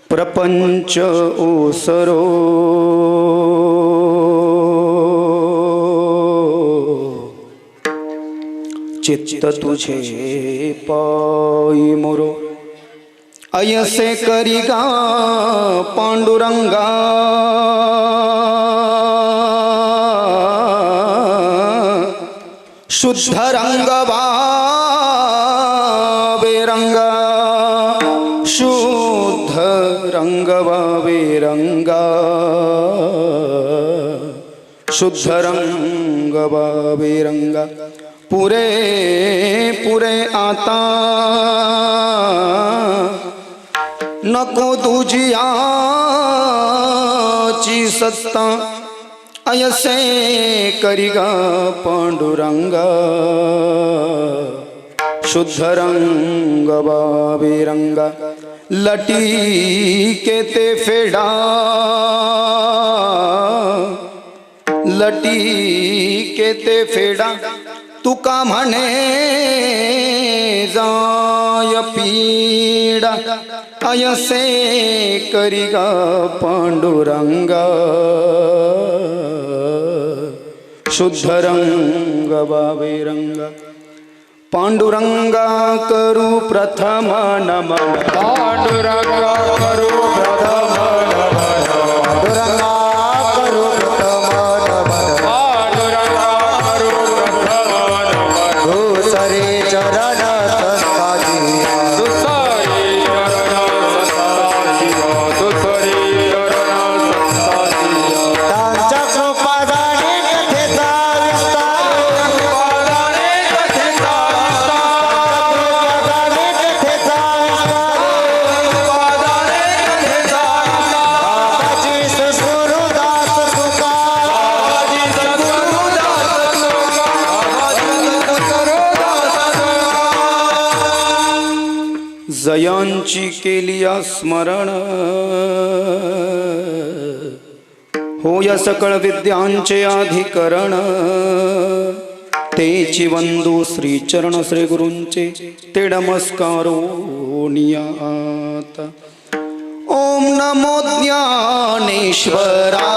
प्रपंच ओसरो चित्त तुझे पायी मोरो अयसे करिगा पांडुरंगा शुद्ध रंग बेरंगा शुद्ध रंग बेरंगा शुद्ध रंग बेरंगा पुरे पुरे आता नको तुझियाची सत्ता अयसे करिगा पांडुरंगा शुद्ध रंग बेरंगा लटी के ते फेडा लटी के ते फेडा तुका म्हणे जाय पीडा अयसे करिगा पांडुरंगा शुद्ध रंग बेरंगा पांडुरंगा करू प्रथम नमन पांडुरंगा करू प्रथम नमन पांडुरंगा करू प्रथम नमन पांडुरंगा करू प्रथम नमन दुसरे चरण संताजी दुसरे चरण संताजी दुसरे चरण संताजी त्यांच्या कृपादाने कथेचा जयांची केली स्मरण होय सकळ विद्यांचे अधिकरण तेची वंदू श्री चरण श्री गुरूंचे ते नमस्कारो नियात. ओम नमो ज्ञानेश्वरा.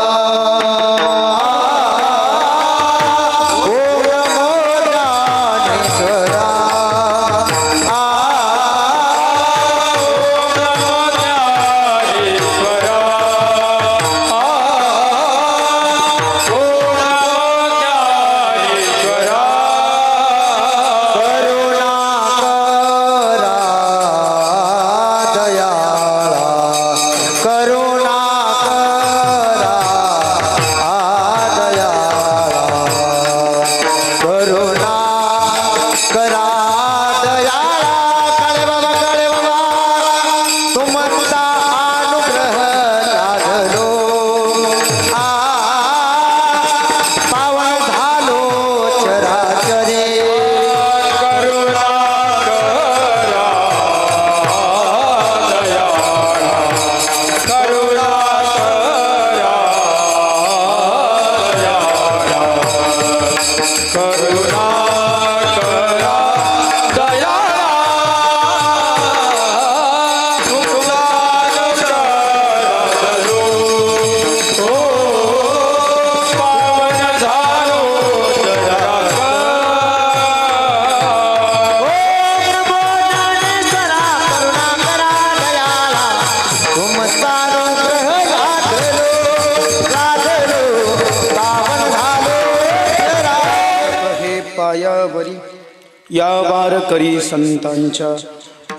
या वारकरी संतांच्या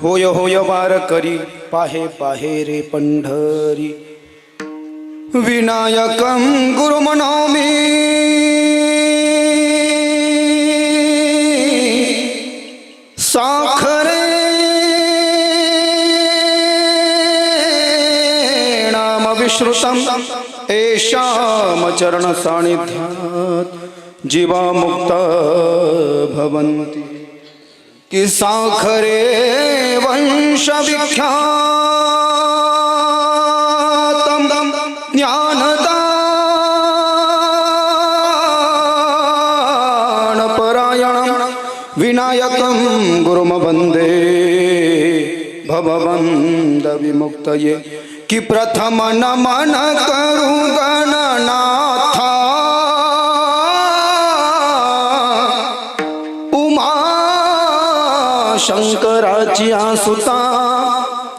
होय होय वारकरी पाहे पाहे रे पंढरी. विनायकं गुरुमनोमि साखरे नाम विश्रुतं येषां चरण सानिध्यात् जीवा मुक्ता भवन्ति. कि साखरे वंश विख्यातं ज्ञानदान परायणं विनायकं गुरुम वन्दे भवबन्ध विमुक्तये. कि प्रथम नमन करू गणनाथा शंकराची आसुता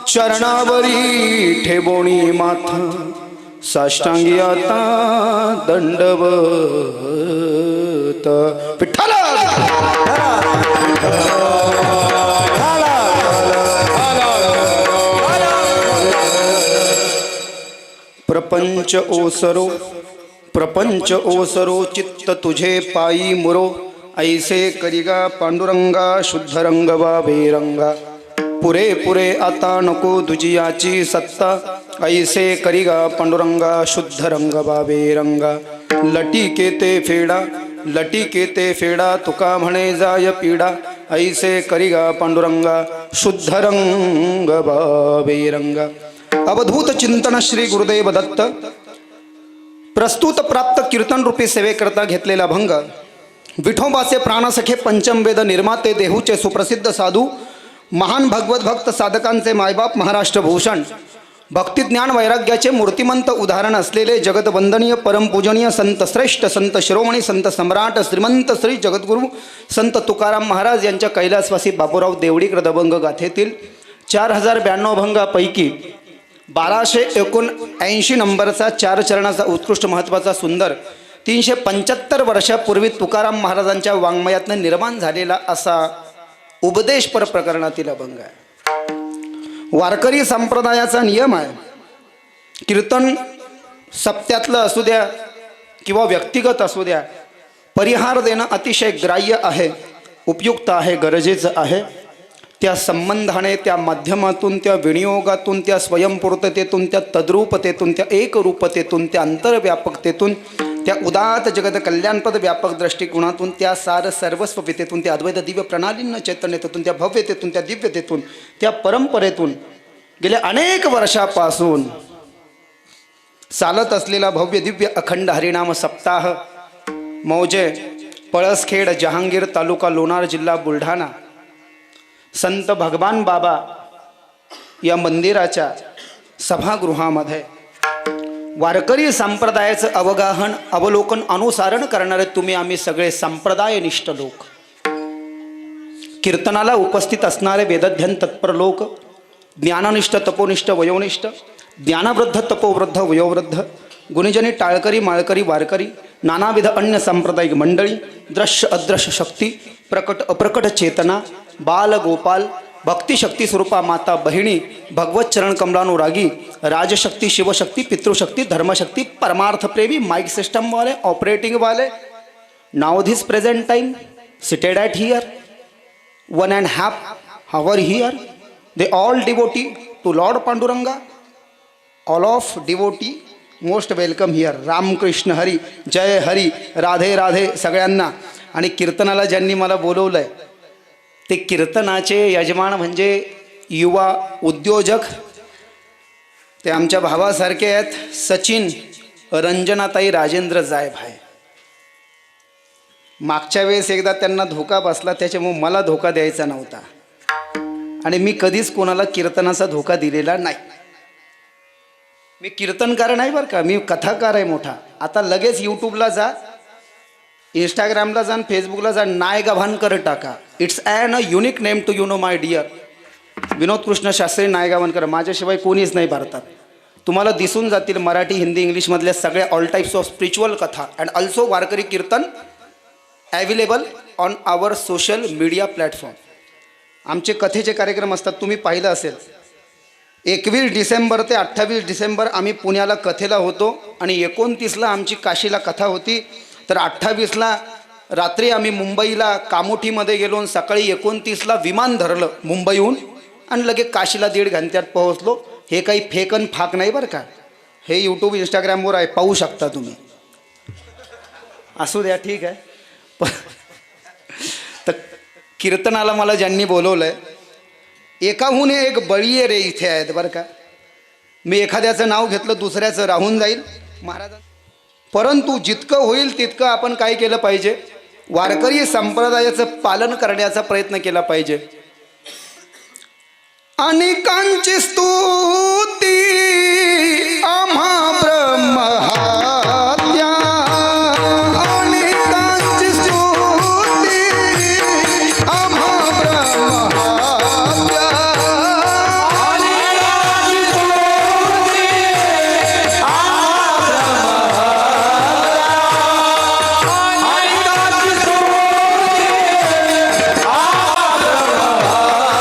चरणावरी ठेवोणी माथा. साष्टांगी आता दंडवत विठ्ठल. प्रपंच ओसरो प्रपंच ओसरो चित्त तुझे पायी मुरो. ऐसे करिगा पांडुरंगा शुद्ध रंग बेरंगा. पुरे पुरे आता नको दुजियाची सत्ता. ऐसे करिगा पांडुरंगा शुद्ध रंग बेरंगा. लटी केते फेडा तुका म्हणे जाय पीडा. ऐसे करिगा पांडुरंगा शुद्ध रंग बेरंगा. अवधूत चिंतन श्री गुरुदेव दत्त. प्रस्तुत प्राप्त कीर्तन रूपी सेवेकरता घेतलेला भंग. विठोबाचे प्राणसखे पंचमवेद निर्माते देहूचे सुप्रसिद्ध साधू महान भगवत भक्त साधकांचे मायबाप महाराष्ट्र भूषण भक्तिज्ञान वैराग्याचे मूर्तिमंत उदाहरण असलेले जगतवंदनीय परमपूजनीय संत श्रेष्ठ संत शिरोमणी संत सम्राट श्रीमंत श्री जगद्गुरू संत तुकाराम महाराज यांच्या कैलासवासी बापूराव देवडीकर दबंग गाथेतील 4092 भंगापैकी 1279 नंबरचा 4 चरणाचा उत्कृष्ट महत्त्वाचा सुंदर 375 वर्षापूर्वी तुकाराम महाराजांच्या वाङ्मयातनं निर्माण झालेला असा उपदेशपर प्रकरणातील अभंग आहे. वारकरी संप्रदायाचा नियम आहे, कीर्तन सप्त्यातलं असू द्या किंवा व्यक्तिगत असू द्या, परिहार देणं अतिशय ग्राह्य आहे, उपयुक्त आहे, गरजेचं आहे. त्या संबंधाने, त्या माध्यमातून, त्या विनियोगातून, त्या स्वयंपूर्ततेतून, त्या तद्रूपतेतून, त्या एकरूपतेतून, त्या अंतर्व्यापकतेतून, त्या उदात जगत कल्याणपद व्यापक दृष्टिकोनातून, त्या सार सर्वस्वतेतून, त्या अद्वैत दिव्य प्रणालींना चैतन्यतेतून, त्या भव्यतेतून, त्या दिव्यतेतून, त्या परंपरेतून गेल्या अनेक वर्षापासून चालत असलेला भव्य दिव्य अखंड हरिनाम सप्ताह मौजे पळसखेड जहांगीर तालुका लोणार जिल्हा बुलढाणा संत भगवान बाबा या मंदिराच्या सभागृहामध्ये वारकरी संप्रदायाचं अवगाहन अवलोकन अनुसरण करणारे तुम्ही आम्ही सगळे संप्रदायनिष्ठ लोक, कीर्तनाला उपस्थित असणारे वेदध्यन तत्पर लोक, ज्ञाननिष्ठ तपोनिष्ठ वयोनिष्ठ, ज्ञानवृद्ध तपोवृद्ध वयोवृद्ध, गुणीजनी टाळकरी माळकरी वारकरी, नानाविध अन्य सांप्रदायिक मंडळी, दृश्य अदृश्य शक्ती, प्रकट अप्रकट चेतना, बाल गोपाल, भक्तिशक्ती स्वरूपा माता बहिणी, भगवत चरण कमलानुरागी, राजशक्ती शिवशक्ती पितृशक्ती धर्मशक्ती परमार्थ प्रेमी, माइक सिस्टम वाले, ऑपरेटिंग वाले, now this present time seated at here 1.5 hour here, they all devotee to Lord Panduranga, all of devotee most welcome here. Ramakrishna Hari, जय हरी, राधे राधे सगळ्यांना. आणि कीर्तनाला ज्यांनी मला बोलवलं आहे ते कीर्तनाचे यजमान म्हणजे युवा उद्योजक, ते आमच्या भावासारखे आहेत, सचिन रंजनाताई राजेंद्र जायभाय. मागच्या वेळेस एकदा त्यांना धोका बसला, त्याच्यामुळे मला धोका द्यायचा नव्हता आणि मी कधीच कोणाला कीर्तनाचा धोका दिलेला नाही. मी कीर्तनकार नाही बरं का, मी कथाकार आहे मोठा. आता लगेच यूट्यूबला जा, इंस्टाग्रामला जा, फेसबुकला जा, नाय गव्हाणकर टाका. It's an a unique name to you no my dear. Vinod Krishna Shastri नाय गव्हाणकर, माझ्याशिवाय कोणीच नाही भारतात. तुम्हाला दिसून जातील मराठी हिंदी इंग्लिशमधल्या सगळ्या ऑल टाईप्स ऑफ स्पिरिच्युअल कथा and also Warkari kirtan available on our social media platform. आमचे कथेचे कार्यक्रम असतात, तुम्ही पाहिलं असेल. 21 डिसेंबर ते 28 डिसेंबर आम्ही पुण्याला कथेला होतो आणि 29ला आमची काशीला कथा होती. तर 28ला रात्री आम्ही मुंबईला कामोठीमध्ये गेलो आणि सकाळी 29ला विमान धरलं मुंबईहून आणि लगेच काशीला 1.5 घंट्यात पोहोचलो. हे काही फेकन फाक नाही बरं का, हे यूट्यूब इंस्टाग्रामवर आहे, पाहू शकता तुम्ही. असू द्या, ठीक आहे. तर कीर्तनाला मला ज्यांनी बोलवलं आहे एकाहून एक बळीये रे इथे आहेत बरं का. मी एखाद्याचं नाव घेतलं दुसऱ्याचं राहून जाईल महाराज. परंतु जितकं होईल तितकं आपण काय केलं पाहिजे, वारकरी संप्रदायाचं पालन करण्याचा प्रयत्न केला पाहिजे. अनेकांची स्तुती आम्हा ब्रह्महत्या, अनेकांची स्तुती आम्हा ब्रह्महत्या, अनेकांची स्तुती आम्हा ब्रह्महत्या, अनेकांची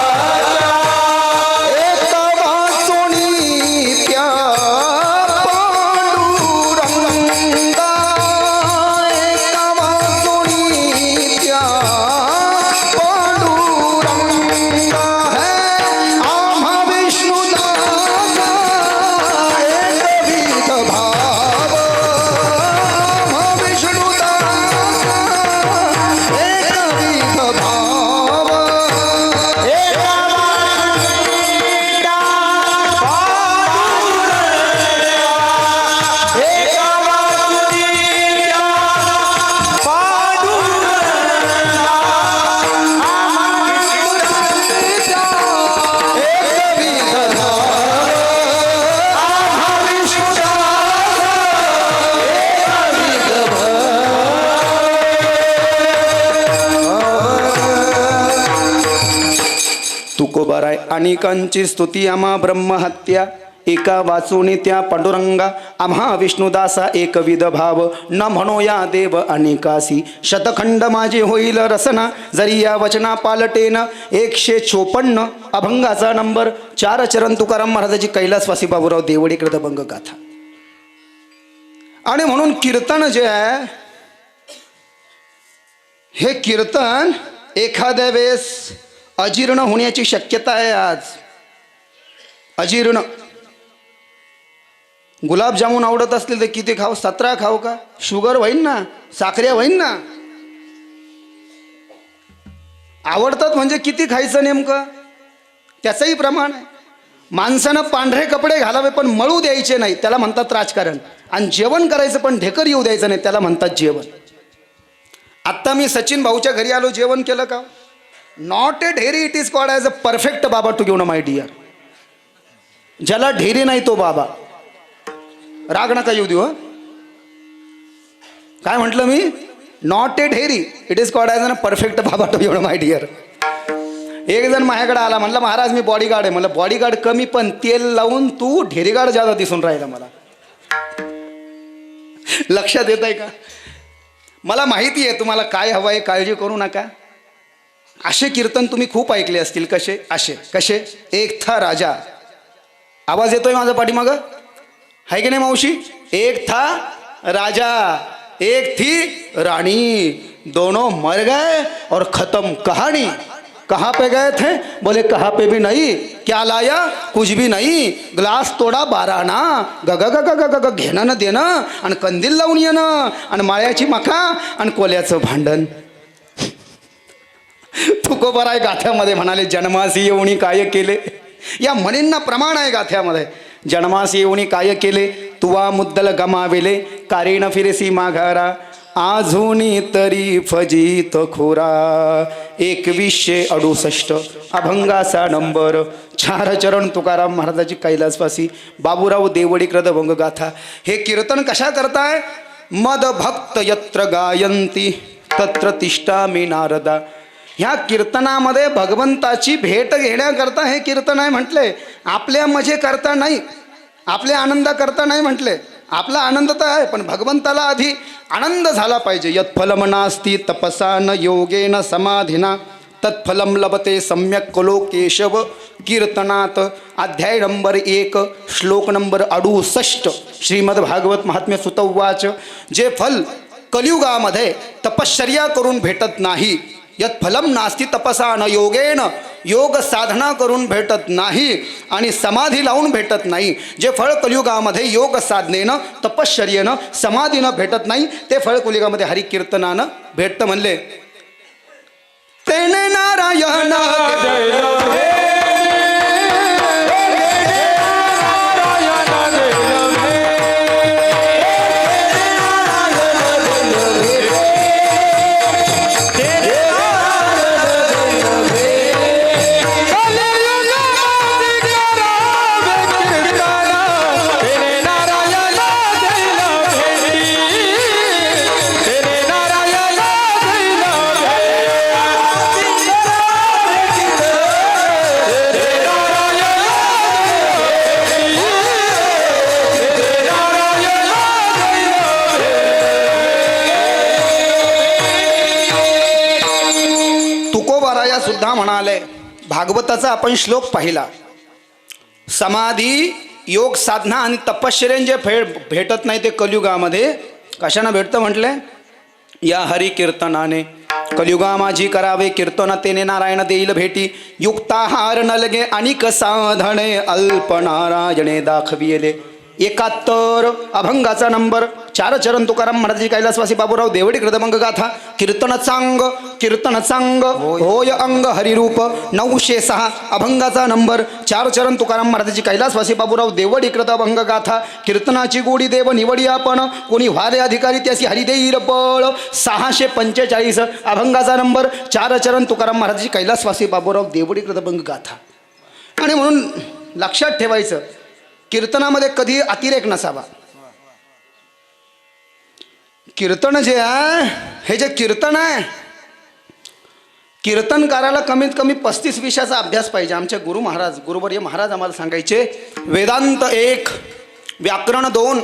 स्तुती तुकोबाराय. अनेकांची स्तुती आम्हा ब्रह्महत्या, एका वाचून त्या पांडुरंगा, आम्हा विष्णुदासा एकविध भाव, न म्हणो या देव अनेकासी, शतखंड माझे होईल रसना, जरी या वचना पालटेन. 154 अभंगाचा नंबर 4 चरण तुकाराम महाराजाची कैलासवासी बाबूराव देवडीकृत अभंग गाथा. आणि म्हणून कीर्तन जे आहे हे कीर्तन एखाद्या वेळेस अजीर्ण होण्याची शक्यता आहे. आज अजीर्ण, गुलाबजामुन आवडत असले तर किती खाऊ, 17 खाऊ का, शुगर होईन ना, साखऱ्या होईन ना. आवडतात म्हणजे किती खायचं नेमकं त्याचंही प्रमाण आहे. माणसानं पांढरे कपडे घालावे पण मळू द्यायचे नाही, त्याला म्हणतात राजकारण. आणि जेवण करायचं पण ढेकर येऊ द्यायचं नाही, त्याला म्हणतात जेवण. आत्ता मी सचिन भाऊच्या घरी आलो, जेवण केलं का? नॉट ए ढेरी, it is called as a perfect बाबा टू गिव्ह माय डिअर. ज्याला ढेरी नाही तो बाबा. राग नका येऊ देऊ. काय म्हटलं मी? नॉट ए ढेरी, it is called as a perfect बाबा टू गिव्ह माय डिअर. एक जण माझ्याकडे आला, म्हणलं महाराज मी बॉडीगार्ड आहे. म्हणलं बॉडीगार्ड कमी, पण तेल लावून तू ढेरीगार्ड जादा दिसून राहिला मला. लक्षात येत आहे का? मला माहिती आहे तुम्हाला काय हवं आहे, काळजी करू नका. असे कीर्तन तुम्ही खूप ऐकले असतील. कसे? असे कसे? एक था राजा. आवाज येतोय माझा पाठीमागं? आहे की नाही मावशी? एक था राजा, एक थी रानी, दोनों मर गए और खत्म कहानी. कहाँ पे गए थे? बोले कहाँ पे भी नहीं. क्या लाया? कुछ भी नहीं. ग्लास तोडा 12 ना. गग गग गग गग घेणं न देणं आणि कंदील लावून येणं आणि माळ्याची मखा आणि कोल्याचं भांडण. तुकोबराय गाथ्यामध्ये म्हणाले, जन्मासी येऊनी काय केले. या म्हणींना प्रमाण आहे गाथ्यामध्ये. जन्मासी येऊनी काय केले, तुवा मुद्दल गमावेले, कारेण फिरेसी माघारा, आझुनी तरी फजित खोरा. 2168 अभंगाचा नंबर. 4 चरण तुकाराम महाराजाची कैलासवासी बाबूराव देवडी कृतभंग गाथा. हे कीर्तन कशा करताय? मद भक्त यत्र गायंती तत्र तिष्ठामि नारदा. ह्या कीर्तनामध्ये भगवंताची भेट घेण्याकरता हे कीर्तन आहे म्हटले. आपल्या मजे करता नाही, आपल्या आनंदा करता नाही म्हटले. आपला आनंद तर आहे, पण भगवंताला आधी आनंद झाला पाहिजे. यत्फलम नास्ति तपसा न योगेन समाधिना तत्फलम लभते सम्यक कलो केशव कीर्तनात. अध्याय नंबर 1 श्लोक नंबर 68 श्रीमद भागवत महात्म्य सुतवाच. जे फल कलियुगामध्ये तपश्चर्या करून भेटत नाही, यत्फलम नास्ति तपसा न योगेन, योग साधना करून भेटत नाही आणि समाधी लावून भेटत नाही. जे फळ कलियुगामध्ये योग साधनेनं, तपश्चर्येनं, समाधीनं भेटत नाही, ते फळ कलियुगामध्ये हरिकीर्तनानं भेटतं. म्हणले तेने नारायण सुद्धा म्हणाले. भागवताचा आपण श्लोक पाहिला. समाधी, योग साधना आणि तपश्चर्याने जे भेटत नाही ते कलियुगामध्ये कशानं भेटतं म्हटले? या हरी कीर्तनाने. कलियुगा माझी करावे कीर्तन, तेने नारायण देईल भेटी. युक्ताहार न लगे अनिक साधने, अल्प नारायणे दाखविले. 71 अभंगाचा नंबर. 4 चरण तुकाराम महाराजांची कैलासवासी बाबूराव देवडी कृतभंग गाथा. कीर्तन चांग, कीर्तन चांग होय अंग हरिरूप. 906 अभंगाचा नंबर. 4 चरण तुकाराम महाराजांची कैलासवासी बाबूराव देवडी कृतभंग गाथा. कीर्तनाची गोडी देव निवडी आपण, कोणी व्हारे अधिकारी त्यासी हरिदेईल बळ. 645 अभंगाचा नंबर. 4 चरण तुकाराम महाराजांची कैलासवासी बाबूराव देवडी कृतभंग गाथा. आणि म्हणून लक्षात ठेवायचं, कीर्तनामध्ये कधी अतिरेक नसावा. कीर्तन जे आहे, हे जे कीर्तन आहे, कीर्तनकाराला कमीत कमी 35 विषयाचा अभ्यास पाहिजे. आमचे गुरु महाराज, गुरुवर्य महाराज आम्हाला सांगायचे, वेदांत 1, व्याकरण 2,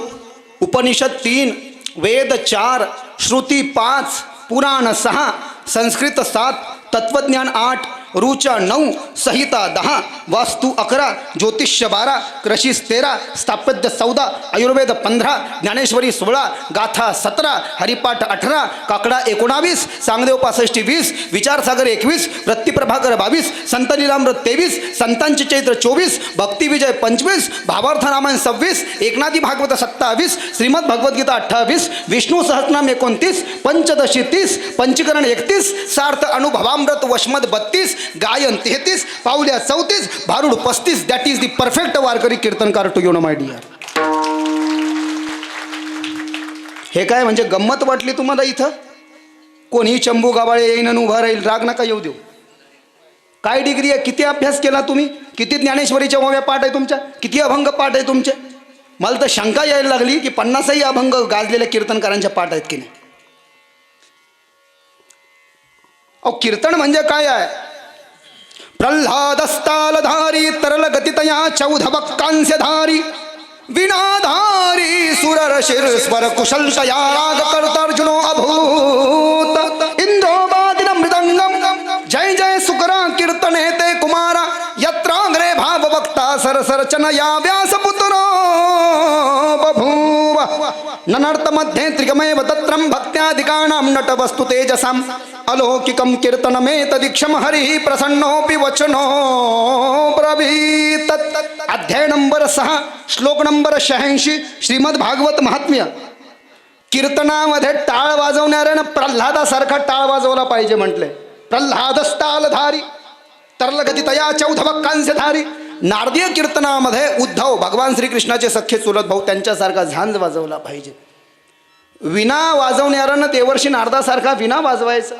उपनिषद 3, वेद 4, श्रुती 5, पुराण 6, संस्कृत 7, तत्वज्ञान 8, ऋचा 9, संहिता 10, वास्तु 11, ज्योतिष्य 12, कृषी 13, स्थापत्य 14, आयुर्वेद 15, ज्ञानेश्वरी 16, गाथा 17, हरिपाठ 18, काकडा 19, सांगदेव 65 20, विचारसागर 21, वृत्तिप्रभाकर 22, संत लीलामृत 23, संतांचे चैत्र 24, भक्तिविजय 25, भावार्थ रामायण 26, एकनाथी भागवत 27, श्रीमद भगवद्गीता 28, विष्णू सहस्रनाम 29, पंचदशी 30, पंचकरण 31, सार्थ अनुभवामृत वशमद 32, गायन 33, पाऊल्या 34, भारूड 35. That is the perfect Warkari कीर्तनकार to you no my dear. हे काय म्हणजे गंमत वाटली तुम्हाला इथं? कोणी चंबू गावाळे येईन आणि उभा राहील, राग नका येऊ देऊ. काय डिग्री आहे, किती अभ्यास केला तुम्ही, किती ज्ञानेश्वरीच्या ओव्या पाठ आहे तुमच्या, किती अभंग पाठ आहे तुमचे. मला तर शंका यायला लागली की 50ही अभंग गाजलेल्या कीर्तनकारांच्या पाठ आहेत की नाही. अहो कीर्तन म्हणजे काय आहे. प्रल्हादस्तालधारी तरल गतितया 14 बक्कांस्यधारी विनाधारी सुरर शिरस्वर कुशलतया राग कर्तार्जुनो अभूत इंद्रोबादिन मृदंगम जय जय सुकरा कीर्तने ते कुमारा यत्राग्रे भाव वक्ता सरसरचनया व्यासपुत्रो बभूव ननर्थ मध्ये त्रिगमेव तत्रं भक्त्यादिकानां नट वस्तु तेजसाम् अलौकिकं कीर्तनमेतदीक्षम हरिः प्रसन्नोऽपि वचनो ब्रवीत. अध्याय नंबर 6 श्लोक नंबर 86 श्रीमद भागवत महात्म्य. कीर्तनामध्ये टाळ वाजवणाऱ्यानं प्रल्हादासारखा टाळ वाजवला पाहिजे म्हटले. प्रल्हादस्तालधारी तरलगतितया 14 बक्कांस्यधारी. नारदीय कीर्तनामध्ये उद्धव भगवान श्रीकृष्णाचे सख्खे चुलत भाऊ त्यांच्यासारखा झांज वाजवला पाहिजे. विना वाजवणाऱ्यानं देवर्षी नारदासारखा विना वाजवायचा.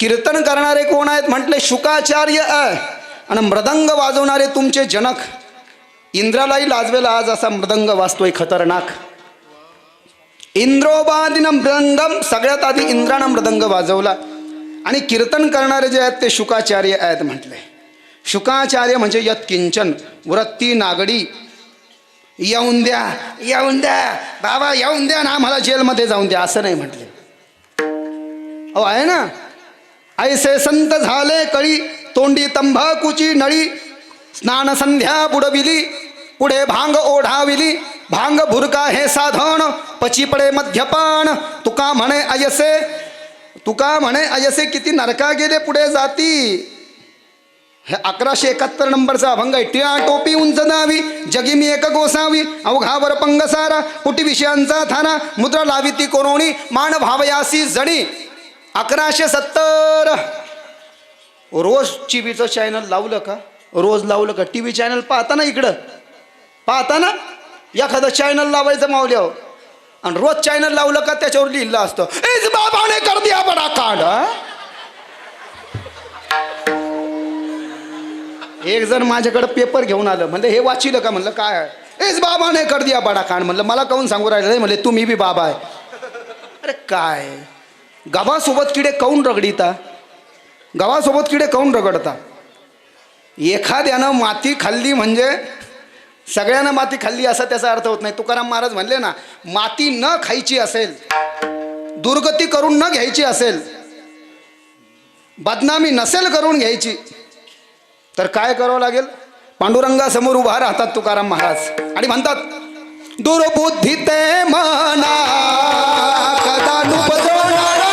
कीर्तन करणारे कोण आहेत म्हटले शुकाचार्य आणि मृदंग वाजवणारे तुमचे जनक. इंद्रालाही लाजवेला आज असा मृदंग वाजतोय खतरनाक. इंद्रोबादिन मृदंगम, सगळ्यात आधी इंद्रानं मृदंग वाजवला. आणि कीर्तन करणारे जे आहेत ते शुकाचार्य आहेत म्हटले. शुकाचार्य म्हणजे यत्किंचन वृत्ती नागडी. येऊन द्या येऊन द्या बाबा येऊन द्या ना, आम्हाला जेलमध्ये जाऊन द्या असं नाही म्हटले. अहो आहे ना, ऐसे संत झाले कळी तोंडी तंबाखूची नळी. स्नान संध्या बुडविली पुढे भांग ओढाविली. भांग भुरका हे साधन पची पडे मध्यपान. तुका म्हणे अयसे किती नरका गेले पुढे जाती. हे 1171 नंबरचा अभंग आहे. टिळा टोपी उंच दावी जगी मी एक गोसावी. अवघावर पंगसारा पुटी विषयांचा थाना. मुद्रा लावी ती कोरोणी मान भावयासी जणी. 1170. रोज टीव्हीचं चॅनल लावलं का, रोज लावलं का टी व्ही चॅनल पाहता ना, इकडं पाहता ना, एखादं चॅनल लावायचं मावल्यावर आणि रोज चॅनल लावलं का त्याच्यावर लिहिलं असतं इस बाबाने कर दिया बडा कांड. एक जण माझ्याकडे पेपर घेऊन आलं, म्हणलं हे वाचिलं का, म्हणलं काय इस बाबाने कर दिया बडा कांड. म्हणलं मला काहून सांगू राहिलं, म्हणले तुम्ही बी बाबा आहे. अरे काय गव्हासोबत किडे काऊन रगडीता, गव्हासोबत किडे काऊन रगडता. एखाद्यानं माती खाल्ली म्हणजे सगळ्यांना माती खाल्ली असा त्याचा अर्थ होत नाही. तुकाराम महाराज म्हणले ना, माती न खायची असेल, दुर्गती करून न घ्यायची असेल, बदनामी नसेल करून घ्यायची तर काय करावं लागेल. पांडुरंगासमोर उभा राहतात तुकाराम महाराज आणि म्हणतात दुर्बुद्धी ते मना कदा नुपजवणारा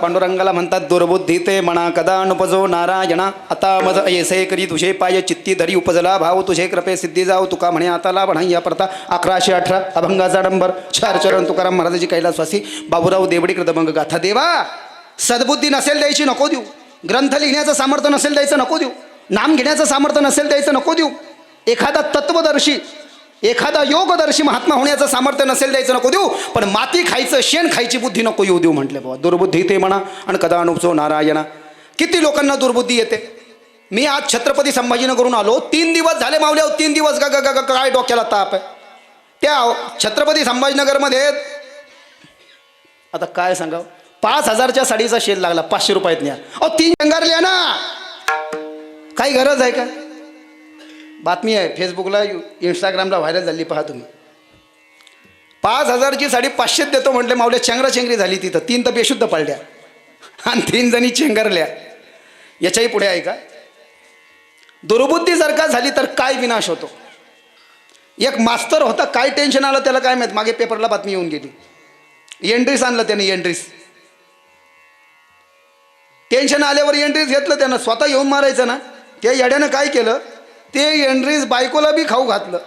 पांडुरंगाला म्हणतात दुर्बुद्धी ते म्हणा कदा नुपजो नारायणा. आता मज ऐसे करी तुझे पाय चित्ती धरी उपजला भाव तुझे कृपे सिद्धी जाऊ. तुका म्हणे आता ला म्हणा या परता. 1118 अभंगाचा नंबर 4 चरण तुकाराम महाराजाची कैलासवासी बाबूराव देवडी कृतभंग गाथा. देवा सद्बुद्धी नसेल द्यायची नको देऊ, ग्रंथ लिहिण्याचं सामर्थ्य नसेल द्यायचं नको देऊ, नाम घेण्याचं सामर्थ्य नसेल द्यायचं नको देऊ, एखादा तत्वदर्शी एखादा योगदर्शी महात्मा होण्याचं सामर्थ्य नसेल द्यायचं नको देऊ, पण माती खायचं शेण खायची बुद्धी नको येऊ देऊ म्हटले. बाबा दुर्बुद्धी ते म्हणा आणि कदा अनुपचो नारायणा. किती लोकांना दुर्बुद्धी येते. मी आज छत्रपती संभाजीनगरून आलो, 3 दिवस झाले मावल्यावर, 3 दिवस काय डोक्याला ताप आहे. त्या छत्रपती संभाजीनगरमध्ये आता काय सांगावं, 5000च्या साडीचा शेल लागला 500 रुपयात न्या. 3 अंगारल्या ना काही गरज आहे का? बातमी आहे फेसबुकला इंस्टाग्रामला व्हायरल झाली, पहा तुम्ही. 5,000ची साडी 500 देतो म्हटले, मावल्या चेंगराचेंगरी झाली तिथं. 3 तर बेशुद्ध पाळल्या आणि 3 जणी चेंगरल्या. याच्याही पुढे आहे का? दुर्बुद्धी जर का झाली तर काय विनाश होतो. एक मास्तर होता, काय टेन्शन आलं त्याला काय माहित. मागे पेपरला बातमी येऊन गेली, एंट्रीस आणलं त्याने. एंट्रीस टेन्शन आल्यावर एंट्रीस घेतलं त्यानं. स्वतः येऊन मारायचं ना. त्या येड्यानं काय केलं, ते एंट्रीस बायकोला बी खाऊ घातलं,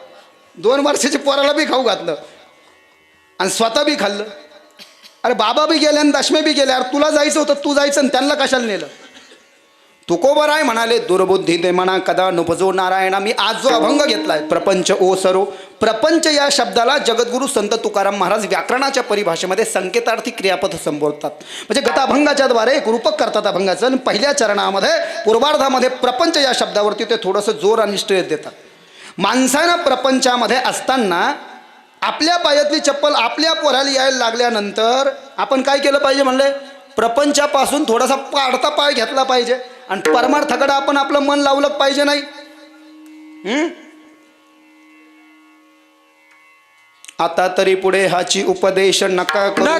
2 वर्षाच्या पोराला बी खाऊ घातलं आणि स्वतः बी खाल्लं. अरे बाबा बी गेले आणि दशमे बी गेले. अरे तुला जायचं होतं, तू जायचं आणि त्यांना कशाला नेलं. तुकोबराय म्हणाले, दुर्बुद्धी दे म्हणा कदा नुपजो नारायणा. मी आज जो अभंग घेतलाय, प्रपंच ओसरो. प्रपंच या शब्दाला जगद्गुरु संत तुकाराम महाराज व्याकरणाच्या परिभाषेमध्ये संकेतार्थी क्रियापद संबोधतात. म्हणजे गताभंगाच्या द्वारे एक रूपक करतात अभंगाचं. आणि पहिल्या चरणामध्ये पूर्वार्धामध्ये प्रपंच या शब्दावरती ते थोडंसं जोर आणि स्ट्रेस देतात. माणसानं प्रपंचामध्ये असताना आपल्या पायातली चप्पल आपल्या पोराला यायला लागल्यानंतर आपण काय केलं पाहिजे म्हणले, प्रपंचापासून थोडासा पाडता पाय घेतला पाहिजे आणि परमार्थाकडे आपण आपलं मन लावलं पाहिजे. नाही आता तरी पुढे हाची उपदेश नका करू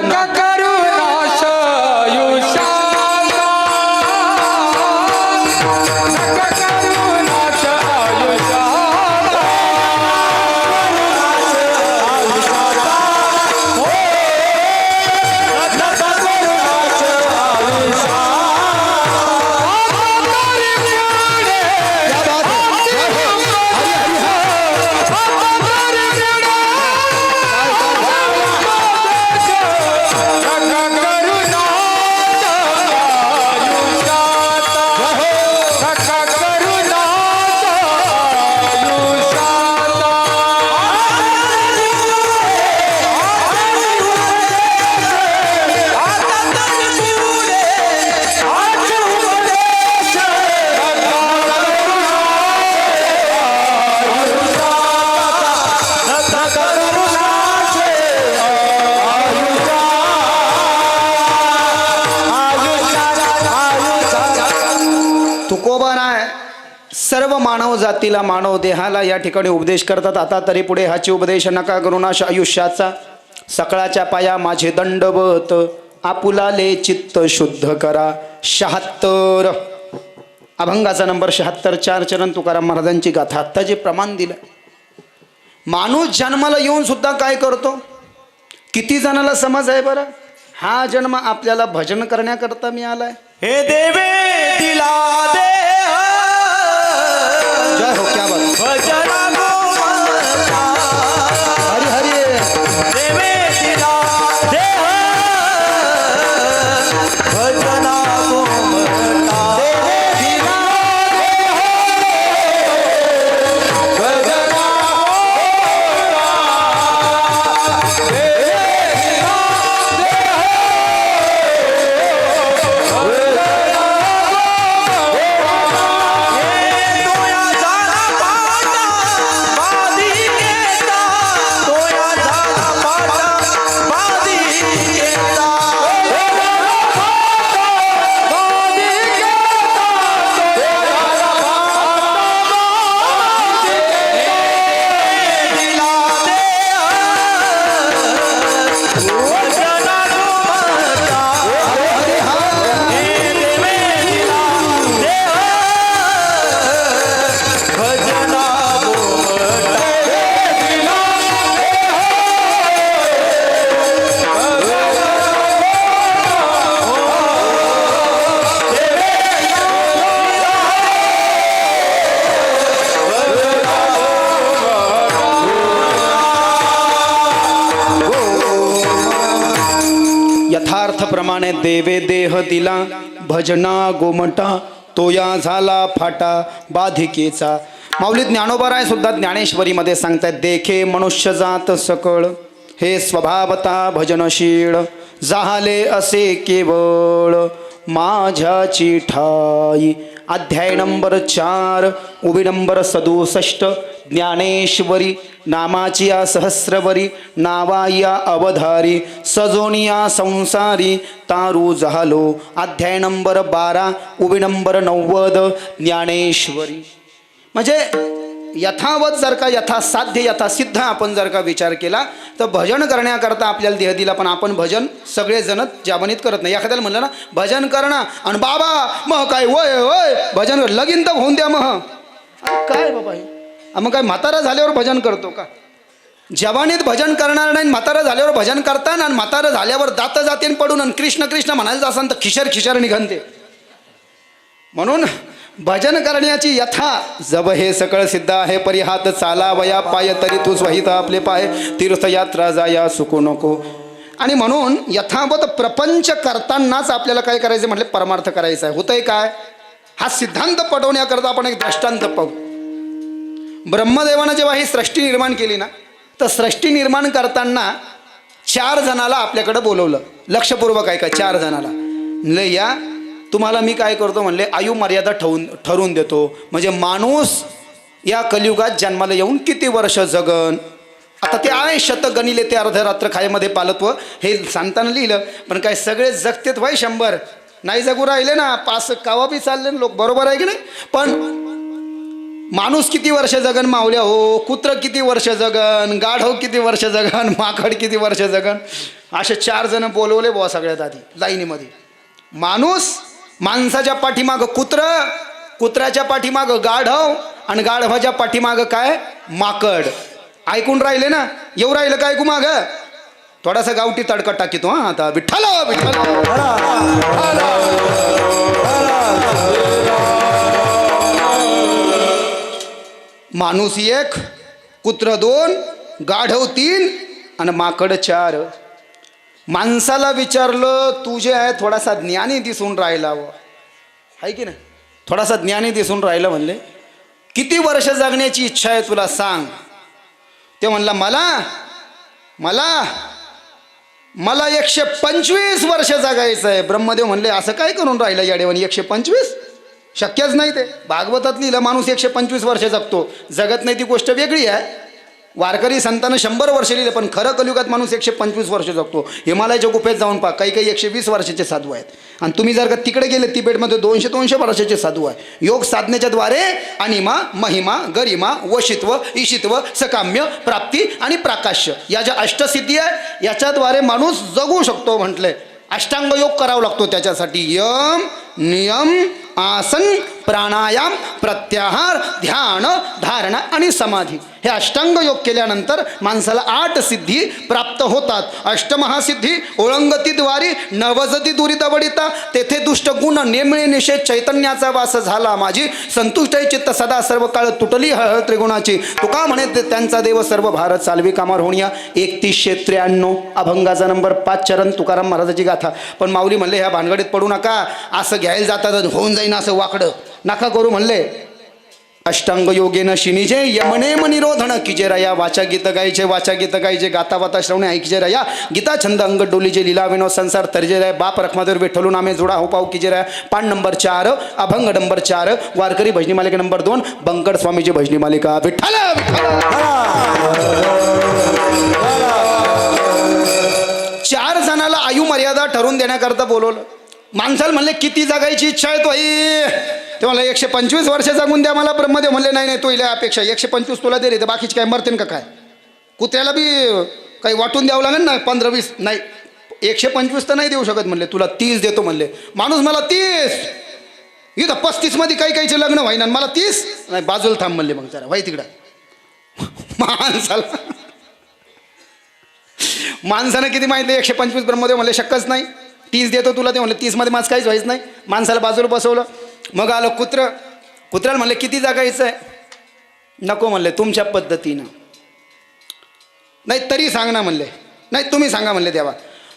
सर्व मानव जातीला मानव देहाला या ठिकाणी उपदेश करतात. आता तरी पुढे हाची उपदेश नका करू नाश आयुष्याचा. सकळाच्या पाया माझे दंडवत, आपुलाले चित्त शुद्ध करा. 76 अभंगाचा नंबर 76. 4 चरण तुकाराम महाराजांची गाथा. आत्ता जे प्रमाण दिलं, माणूस जन्माला येऊन सुद्धा काय करतो, किती जणाला समज आहे बरं. हा जन्म आपल्याला भजन करण्याकरता मिळालाय. हे देवे दिला दे जय हो, क्या बात. भजना गोमता हरी हरी. देवे दिला दे भजना गोमता देवे दिला दे भजना गोमता देवे दिला यथार्थप्रमाणे देवे देह दिला, भजना गोमटा तोया झाला फाटा बाधिकेचा. माऊली ज्ञानोबराय सुद्धा ज्ञानेश्वरीमध्ये सांगतात, देखे मनुष्य जात सकळ हे स्वभावता भजनशीळ, झाले असे केवळ माझ्याची ठाई अध्याय नंबर 4 उभी नंबर 67 ज्ञानेश्वरी नामाची या सहस्रवरी नावा या अवधारी सजोनिया संसारी तारू झालो. अध्याय नंबर 12 उभी नंबर 90 ज्ञानेश्वरी. म्हणजे यथावत जर का यथासाध्य यथासिद्ध आपण जर का विचार केला तर भजन करण्याकरता आपल्याला देह दिला, पण आपण भजन सगळेजण जाबनीत करत नाही. एखाद्याला म्हणलं ना भजन करणं आणि बाबा मग काय वय वय भजन कर लगीन तर होऊन द्या मग काय बाबा हे मग काय म्हातारा झाल्यावर भजन करतो का? जवानीत भजन करणार नाही, म्हातारा झाल्यावर भजन करताना आणि म्हातारा झाल्यावर दात जातीन पडून आणि कृष्ण कृष्ण म्हणायचं असेल तर खिशर खिशर निघनते. म्हणून भजन करण्याची यथा जब हे सकळ सिद्ध आहे परिहात चालावया पाय तरी तू स्वहित आपले पाय तीर्थयात्रा जाया सुको नको. आणि म्हणून यथावत प्रपंच करतानाच आपल्याला काय करायचं म्हटलं परमार्थ करायचा आहे. होतंय काय हा सिद्धांत पटवण्याकरता आपण एक दृष्टांत पाहू. ब्रह्मदेवानं जेव्हा ही सृष्टी निर्माण केली ना तर सृष्टी निर्माण करताना 4 जणाला आपल्याकडे बोलवलं. लक्षपूर्वक ऐका. 4 जणाला म्हणले या तुम्हाला मी काय करतो म्हणले आयु मर्यादा ठरवून देतो. म्हणजे माणूस या कलियुगात जन्माला येऊन किती वर्ष जगन. आता ते आहे शतगणिले ते अर्धरात्र खायमध्ये पालत्व हे सांगताना लिहिलं, पण काय सगळे जगतेत व्हाय 100 नाही जगू राहिले ना. 5 कावा बी चालले लोक, बरोबर आहे की नाही. पण माणूस किती वर्ष जगन मावल्या हो, कुत्र किती वर्ष जगन, गाढव किती वर्ष जगन, माकड किती वर्ष जगन. असे 4 जण बोलवले बुवा सगळ्यात आधी लाईनीमध्ये. माणूस, माणसाच्या पाठीमागं कुत्र, कुत्र्याच्या पाठीमागं गाढव आणि गाढवाच्या पाठीमागं काय माकड. ऐकून राहिले ना? येऊ राहिलं काय ऐकू माग? थोडासा गावठी तडका टाकीतो हा आता. विठ्ठल विठ्ठल. माणूस 1, कुत्र 2, गाढव 3 आणि माकड 4. माणसाला विचारलं तू जे आहे थोडासा ज्ञानी दिसून राहिला व आहे की नाही, थोडासा ज्ञानी दिसून राहिला. म्हणले किती वर्ष जगण्याची इच्छा आहे तुला सांग. ते म्हणला मला मला मला 125 वर्ष जगायचं आहे. ब्रह्मदेव म्हणले असं काय करून राहिलं या देवानी 125 शक्यच नाही. ते भागवतात लिहिलं माणूस 125 वर्ष जगतो. जगत नाही ती गोष्ट वेगळी आहे. वारकरी संतांना 100 वर्ष लिहिले, पण खरं कलियुगात माणूस 125 वर्ष जगतो. हिमालयाच्या गुफेत जाऊन पहा, काही काही 120 वर्षाचे साधू आहेत. आणि तुम्ही जर का तिकडे गेले तिबेटमध्ये 200-200 वर्षाचे साधू आहे. योग साधनेच्या द्वारे अनिमा महिमा गरिमा वशित्व ईशित्व सकाम्य प्राप्ती आणि प्राकाश्य या ज्या अष्टसिद्धी आहे याच्याद्वारे माणूस जगू शकतो. म्हटलंय अष्टांग योग करावा लागतो त्याच्यासाठी. यम नियम आसन प्राणायाम प्रत्याहार ध्यान धारणा आणि समाधी हे अष्टांग योग केल्यानंतर माणसाला 8 सिद्धी प्राप्त होतात. अष्टमहासिद्धी ओळंगतीद्वारी नवजती दुरितवडिता तेथे दुष्ट गुण नेमळे निषेध चैतन्याचा वास झाला माझी संतुष्ट चित्त सदा सर्व काळ तुटली हळ त्रिगुणाची. तुका म्हणे त्यांचा देव सर्व भारत चालवी कामार होण्या. 3193 अभंगाचा नंबर 5 चरण तुकाराम महाराजाची गाथा. पण माऊली म्हणले ह्या भानगडीत पडू नका, असं घ्यायला जातात होऊन जाईन असं वाकडं नका करू. म्हणले अष्टांग योगेन शिनीजे यमने निरोधन किजे रया. वाचा गीत गायचे वाचा गीत गायचे गाता वाता श्रवणे ऐकिजे रया. गीता छंद अंग डोलीचे लीला विनोद संसार तरजे राय. बाप रखमादेवर विठ्ठलू नामे जोडा हो पाऊ किजे राय. पान नंबर 4 अभंग नंबर 4 वारकरी भजनी मालिका नंबर 2 बंकड स्वामीची भजनी मालिका. विठ्ठल विठ्ठल. 4 जणाला आयु मर्यादा ठरवून देण्याकरता बोलवलं. माणसाला म्हणले किती जगायची इच्छा आहे तो? ते मला 125 वर्ष जगून द्या मला. ब्रह्मदेव म्हणले नाही नाही तो इला अपेक्षा 125 तुला दे रे, तर बाकीचे काय मरतेन का काय? कुत्र्याला बी काही वाटून द्यावं लागेल ना 15-20 नाही 125 तर नाही देऊ शकत म्हणले, तुला 30 देतो म्हणले. माणूस मला 30 इथं 35 मध्ये काही काहीचे लग्न व्हायना मला 30 नाही बाजूला थांब म्हणले. मग जरा व्हाय तिकडं माणसानं किती माहिती 125 ब्रह्मदेव म्हणले शक्यच नाही. 30 देतो तुला ते म्हणले 30 मध्ये माझं काहीच व्हायचं नाही. माणसाला बाजूला बसवलं. मग आलं कुत्र्याला म्हणले किती जागायचं आहे? नको म्हणले तुमच्या पद्धतीनं. नाही तरी सांग ना म्हणले. नाही तुम्ही सांगा म्हणले देवा.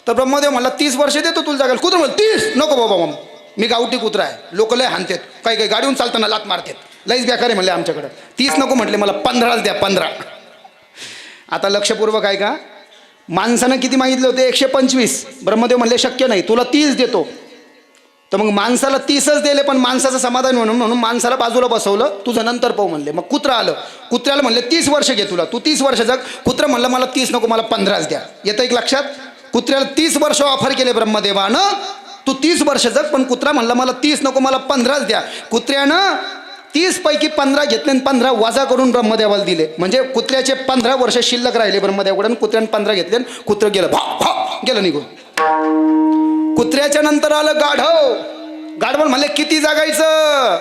तर ब्रह्मदेव म्हणला 30 वर्ष देतो तुला जागायला. कुत्र म्हणलं 30 नको बाबा मग मी गावठी कुत्रा आहे. लोक लय हाणतात, काही काही गाडीहून चालताना लात मारतात, लईच बेकार आहे म्हणले आमच्याकडं. 30 नको म्हटले मला 15 द्या 15. आता लक्षपूर्वक आहे का? माणसानं किती मागितले होते? 125. ब्रह्मदेव म्हणले शक्य नाही तुला 30 देतो. तर मग माणसाला 30च दिले, पण माणसाचं समाधान म्हणून माणसाला बाजूला बसवलं, तुझं नंतर पाहू म्हणले. मग कुत्रा आलं, कुत्र्याला म्हणले 30 वर्ष घे तुला, तू 30 वर्ष जग. कुत्रा म्हणलं मला 30 नको, मला 15च द्या. येतं एक लक्षात? कुत्र्याला 30 वर्ष ऑफर केले ब्रह्मदेवानं, तू 30 वर्ष जग, पण कुत्रा म्हणला मला 30 नको, मला 15च द्या. कुत्र्यानं 30 पैकी 15 घेतले आणि 15 वजा करून ब्रह्मदेवाला दिले. म्हणजे कुत्र्याचे 15 वर्ष शिल्लक राहिले ब्रह्मदेवाकडे, कुत्र्याने 15 घेतले आणि कुत्रं गेलं, गेलं निघून. कुत्र्याच्या नंतर आलं गाढव. गाढव म्हणले किती जागायचं,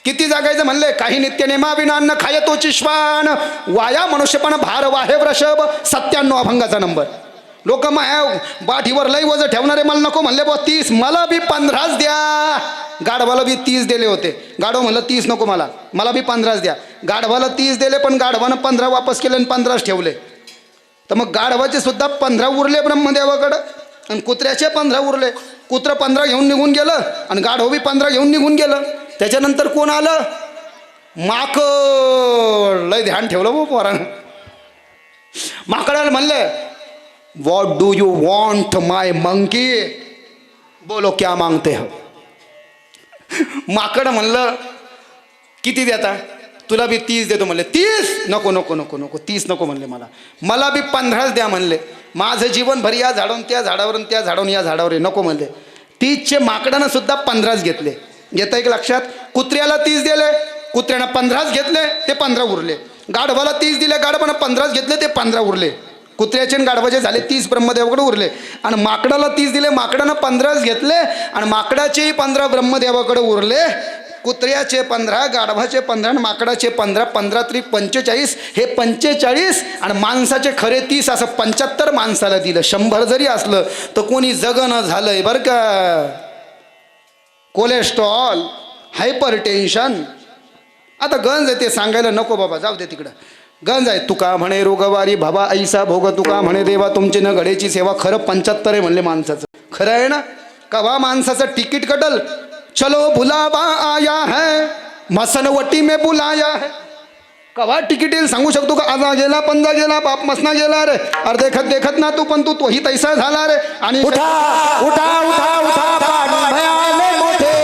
किती जागायचं म्हणले, काही नित्य नेमाविना अन्न खाय तोची श्वान, वाया मनुष्यपण भार वाहे वृषभ, 97 अभंगाचा नंबर. लोक माया बाठीवर लई वजन ठेवणारे मला नको म्हणले, 30 मला बी 15च द्या. गाढवाला बी 30 दिले होते. गाढव म्हणलं 30 नको मला बी 15च द्या. गाढवाला 30 दिले, पण गाढवानं 15 वापस केले आणि 15च ठेवले. तर मग गाढवाचे सुद्धा 15 उरले ब्रह्मदेवाकडं आणि कुत्र्याचे 15 उरले. कुत्रं 15 घेऊन निघून गेलं आणि गाढव बी 15 घेऊन निघून गेलं. त्याच्यानंतर कोण आलं? माकड. लय ध्यान ठेवलं बो पोरानं. माकडाला म्हणले what do you want my monkey, बोलो क्या मागते हो. माकड म्हणलं किती देता, तुला बी 30 देतो म्हणले. 30 नको नको नको नको 30 नको म्हणले, मला बी 15च द्या म्हणले. माझं जीवनभर या झाडावरून त्या झाडावर, त्या झाडावरून या झाडावर नको म्हणले. 30चे माकडानं सुद्धा 15च घेतले. येतं एक लक्षात? कुत्र्याला 30 दिले, कुत्र्यानं 15च घेतले, ते 15 उरले. गाढवाला 30 दिले, गाढवानं 15च घेतले, ते 15 उरले. कुत्र्याचे आणि गाढवाचे झाले 30 ब्रह्मदेवाकडे उरले. आणि माकडाला 30 दिले, माकडानं 15च घेतले आणि माकडाचेही 15 ब्रह्मदेवाकडे उरले. कुत्र्याचे 15, गाढवाचे 15 आणि माकडाचे 15, 15 त्रिक 45. हे 45 आणि माणसाचे खरे 30, असं 75 माणसाला दिलं. 100 जरी असलं तर कोणी जगणं झालंय बरं का. कोलेस्ट्रॉल, हायपर टेन्शन, आता गंज आहे ते सांगायला नको बाबा, जाऊ दे तिकडं. गंज आहे. तुका म्हणे रोगवारी भाबा ऐसा भोग, तुका म्हणे देवा तुमची न घडेची सेवा. खरं 75 आहे म्हणले माणसाचं. खरं आहे ना? कवा माणसाचं तिकीट कटल, चलो बुलावा आया है, मसनवटी में बुलाया है. कवा तिकीट येईल सांगू शकतो का? आजा गेला, पंजा गेला, बाप मसना गेला रे. अरे देखत देखत ना तू, पण तोही तैसा झाला रे. आणि उठा उठा उठा उठा पाणी भयाले मोठे,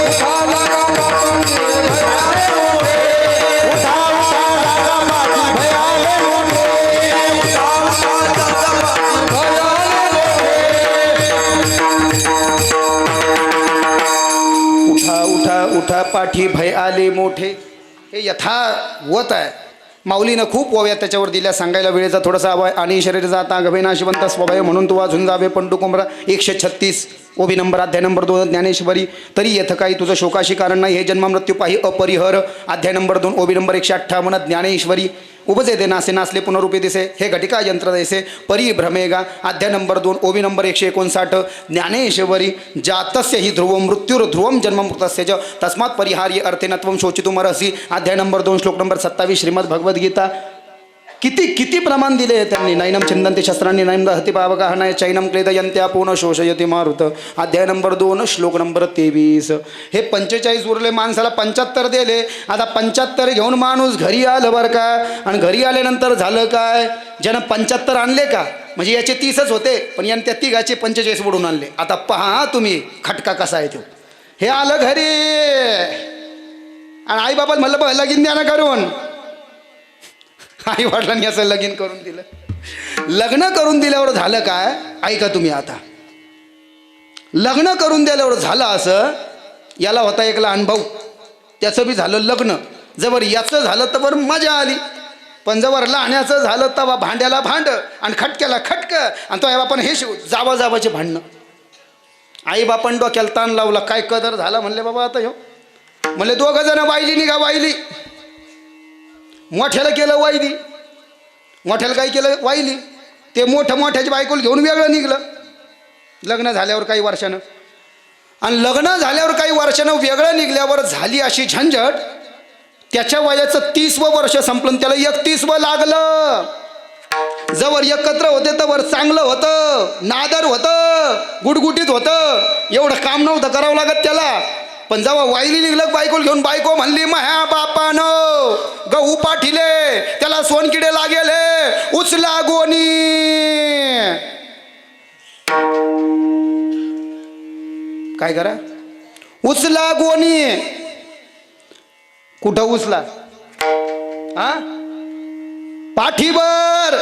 उठा लागा बापांचे भयाले मोठे, उठा उठा लागा बापांचे भयाले मोठे, उठा उठा लागा बापांचे भयाले मोठे. उठा उठा उठा पाठी भय आले मोठे. हे यथावत आहे. माऊलीनं खूप ओव्या त्याच्यावर दिल्या. सांगायला वेळेचा थोडासा अभाव. आणि शरीर जाता गभे नाशिवंत स्वभाव म्हणून तू वाजून जावे पंडू कुंभरा. 136 ओबी नंबर, अध्याय नंबर 2 ज्ञानेश्वरी. तरी येथ काही तुझं शोकाशी कारण नाही, हे जन्म मृत्यू पाही अपरिहर. अध्याय नंबर 2 ओबी नंबर 158 ज्ञानेश्वरी. उपजे दे नासे नासले पुनरुपे दिसे, हे घटिका यंत्र दैसे परिभ्रमेगा. अध्याय नंबर 2 ओबी नंबर 159 ज्ञानेश्वरी. जातस्य हि ध्रुवम मृत्युर्ध्रुवम जन्ममृतस्य च तस्मात् परिहार्य अर्थेनत्वम शोचितुमर्हसि. अध्याय नंबर 2 श्लोक नंबर 27 श्रीमद भगवद्गीता. किती किती प्रमाण दिले त्यांनी. नैनम छिंदंती शस्त्रांनी नैम दहती पावकाहनाय चैनम क्लेदयंत्या पूर्ण शोषयती मारुत. अध्याय नंबर 2 श्लोक नंबर 23. हे 45 उरले, माणसाला 75 दिले. आता 75 घेऊन माणूस घरी आलं बरं का. आणि घरी आल्यानंतर झालं काय, ज्यानं 75 आणले का, म्हणजे याचे 30च होते, पण यानं त्या तिघाचे 45 ओढून आणले. आता पहा तुम्ही खटका कसा आहे तो. हे आलं घरी आणि आई बाबा म्हणलं बघ लगीन द्या ना करून. आई वडिलांनी असं लगीन करून दिलं. लग्न करून दिल्यावर झालं काय, ऐका तुम्ही आता. लग्न करून दिल्यावर झालं असं, याला होता एक लहान भाऊ, त्याचं बी झालं लग्न. जवळ याचं झालं तर मजा आली, पण जवळ लहाण्याचं झालं तवा भांड्याला भांड आणि खटक्याला खटकं. आणि तो आई बापानं हे जावा जावाचे भांडणं. आई बापान डोक्याला ताण लावला. काय कदर झाला म्हणले बाबा आता ह्यो. म्हणले 2 जण वाहिली निघा. वाहिली मोठ्याला केलं वाहिली. मोठ्याला काय केलं वाहिली. ते मोठ्याची बायकोला घेऊन वेगळं निघलं लग्न झाल्यावर काही वर्षानं. आणि लग्न झाल्यावर काही वर्षानं वेगळं निघल्यावर झाली अशी झंझट. त्याच्या वयाचं 30वं वर्ष संपलं, त्याला 31वं लागलं. जवळ एकत्र होते तवर चांगलं होतं, नादर होतं, गुटगुटीत होतं, एवढं काम नव्हतं करावं लागत त्याला. पण जेव्हा वाईली निघलं बायकोला घेऊन, बायको म्हणली म्या बापानं गहू पाठिले, त्याला सोनकिडे लागेले, उचला गोनी. काय करा, उचला गोणी. कुठं उचला? हा, पाठीवर.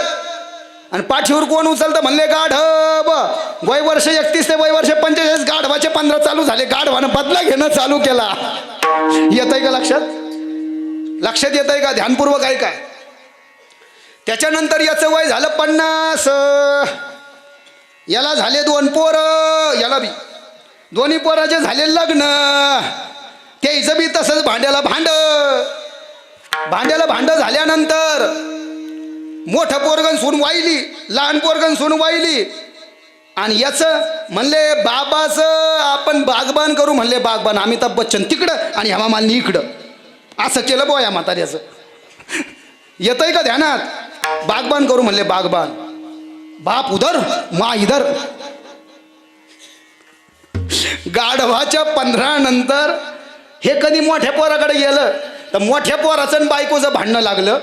आणि पाठीवर कोण उचलतं म्हणले? गाढव. वय वर्ष 31 ते वय वर्ष 45, गाढवाचे 15 चालू झाले. गाढवानं बदला घेणं चालू केला. येत आहे का लक्षात? लक्षात येत आहे का? ध्यानपूर्वक आहे काय? त्याच्यानंतर याचं वय झालं 50. याला झाले 2 पोरं. याला बी दोन्ही पोराचे झाले लग्न. त्याचं बी तसंच भांड्याला भांड झाल्यानंतर मोठं पोरगण सून वाहिली, लहान पोरगण सून वाहिली. आणि याचं म्हणले बाबाचं आपण बागबान करू. म्हणले बागबान अमिताभ बच्चन तिकडं आणि हेमा मालिनी इकडं. असं केलं बोया म्हाताऱ्याचं. येतंय का ध्यानात? बागबान करू म्हणले बागबान. बाप उधर मा इधर. गाढवाच्या 15 नंतर हे कधी मोठ्या पोराकडे गेलं तर मोठ्या पोराचं आणि बायकोचं भांडणं लागलं.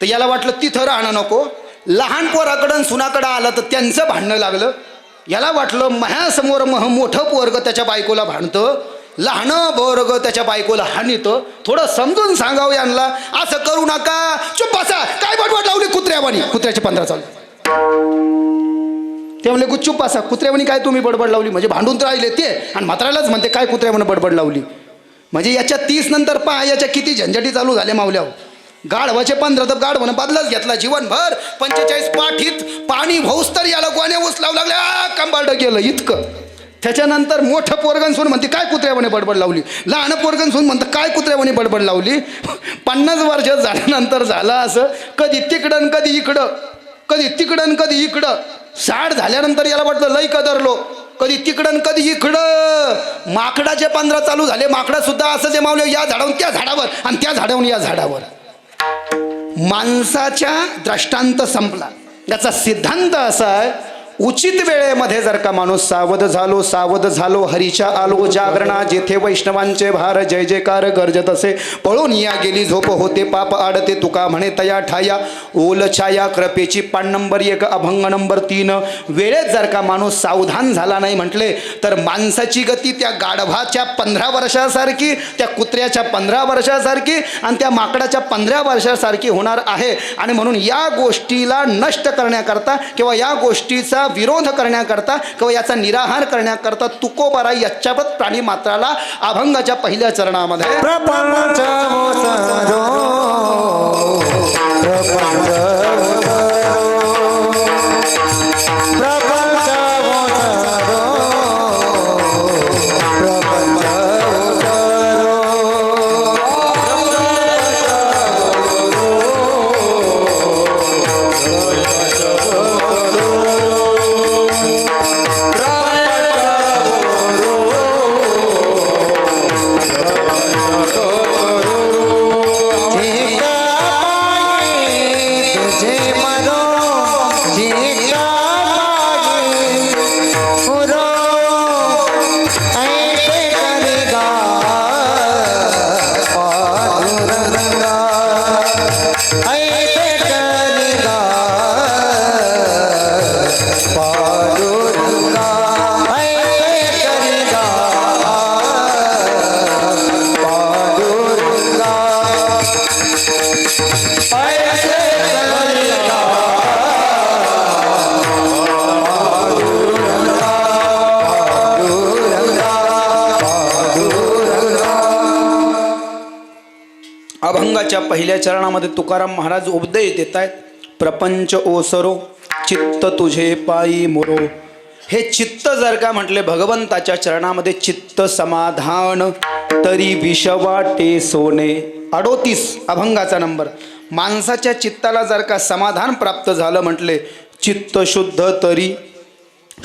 तर याला वाटलं तिथं राहणं नको. लहान पोराकडं सुनाकडं आलं तर त्यांचं भांडणं लागलं. याला वाटलं माझ्यासमोर मोठं पोरग त्याच्या बायकोला भांडतं, लहान पोरग त्याच्या बायकोला हानितं. थोडं समजून सांगावं यांना. असं करू नका. चुप बसा. काय बडबड लावली कुत्र्यावानी? कुत्र्याचे 15 चालू. ते म्हणले चुप बसा. कुत्र्यावानी काय तुम्ही बडबड लावली? म्हणजे भांडून तर राहिले ते आणि म्हाताऱ्यालाच म्हणते काय कुत्र्यावानी बडबड लावली. म्हणजे याच्या 30 नंतर पहा याच्या किती झंझटी चालू झाल्या मावल्यावर. गाढवाचे 15 तर गाढवानं बदलाच घेतला जीवनभर. 45 पाठीत पाणी होऊस तर याला गोण्या उचलावं लागल्या. कंबाल्ड गेलं इतकं. त्याच्यानंतर मोठं पोरगण सून म्हणते काय कुत्र्यावाने बडबड लावली. लहान पोरगण सून म्हणतं काय कुत्र्यावाने बडबड लावली. 50 वर्ष झाल्यानंतर झालं असं. कधी तिकडं कधी इकडं, कधी तिकडं कधी इकडं. 60 झाल्यानंतर याला वाटलं लई कदरलो. कधी तिकडं कधी इकडं. माकडाचे 15 चालू झाले. माकडा सुद्धा असं जे मावले या झाडावरून त्या झाडावर आणि त्या झाडावरून या झाडावर. माणसाच्या दृष्टांत संपला. याचा सिद्धांत असा आहे, उचित वेळेमध्ये जर का माणूस सावध झालो हरीच्या आलो जागरणा. जेथे वैष्णवांचे भार जय जयकार गरजत असे. पळून या गेली झोप होते पाप आडते. तुका म्हणे तया ठाया ओल छाया. कृपेची पान नंबर 1 अभंग नंबर 3. वेळेत जर का माणूस सावधान झाला नाही म्हटले तर माणसाची गती त्या गाढवाच्या 15 वर्षासारखी, त्या कुत्र्याच्या 15 वर्षासारखी आणि त्या माकडाच्या 15 वर्षासारखी होणार आहे. आणि म्हणून या गोष्टीला नष्ट करण्याकरता किंवा या गोष्टीचा विरोध करण्याकरता किंवा याचा निराहार करण्याकरता तुकोबारा याच्यावत प्राणी मात्राला अभंगाच्या पहिल्या चरणामध्ये प्रपंच ओसरो, प्रपंच अभंगाच्या पहिल्या चरणामध्ये तुकाराम महाराज उपदेश देत आहेत. प्रपंच ओसरो चित्त तुझे पायी मुरो. हे चित्त जर का म्हटले भगवंताच्या चरणामध्ये चित्त समाधान तरी विष वाटे सोने. 38 अभंगाचा नंबर. माणसाच्या चित्ताला जर का समाधान प्राप्त झालं म्हटले चित्त शुद्ध तरी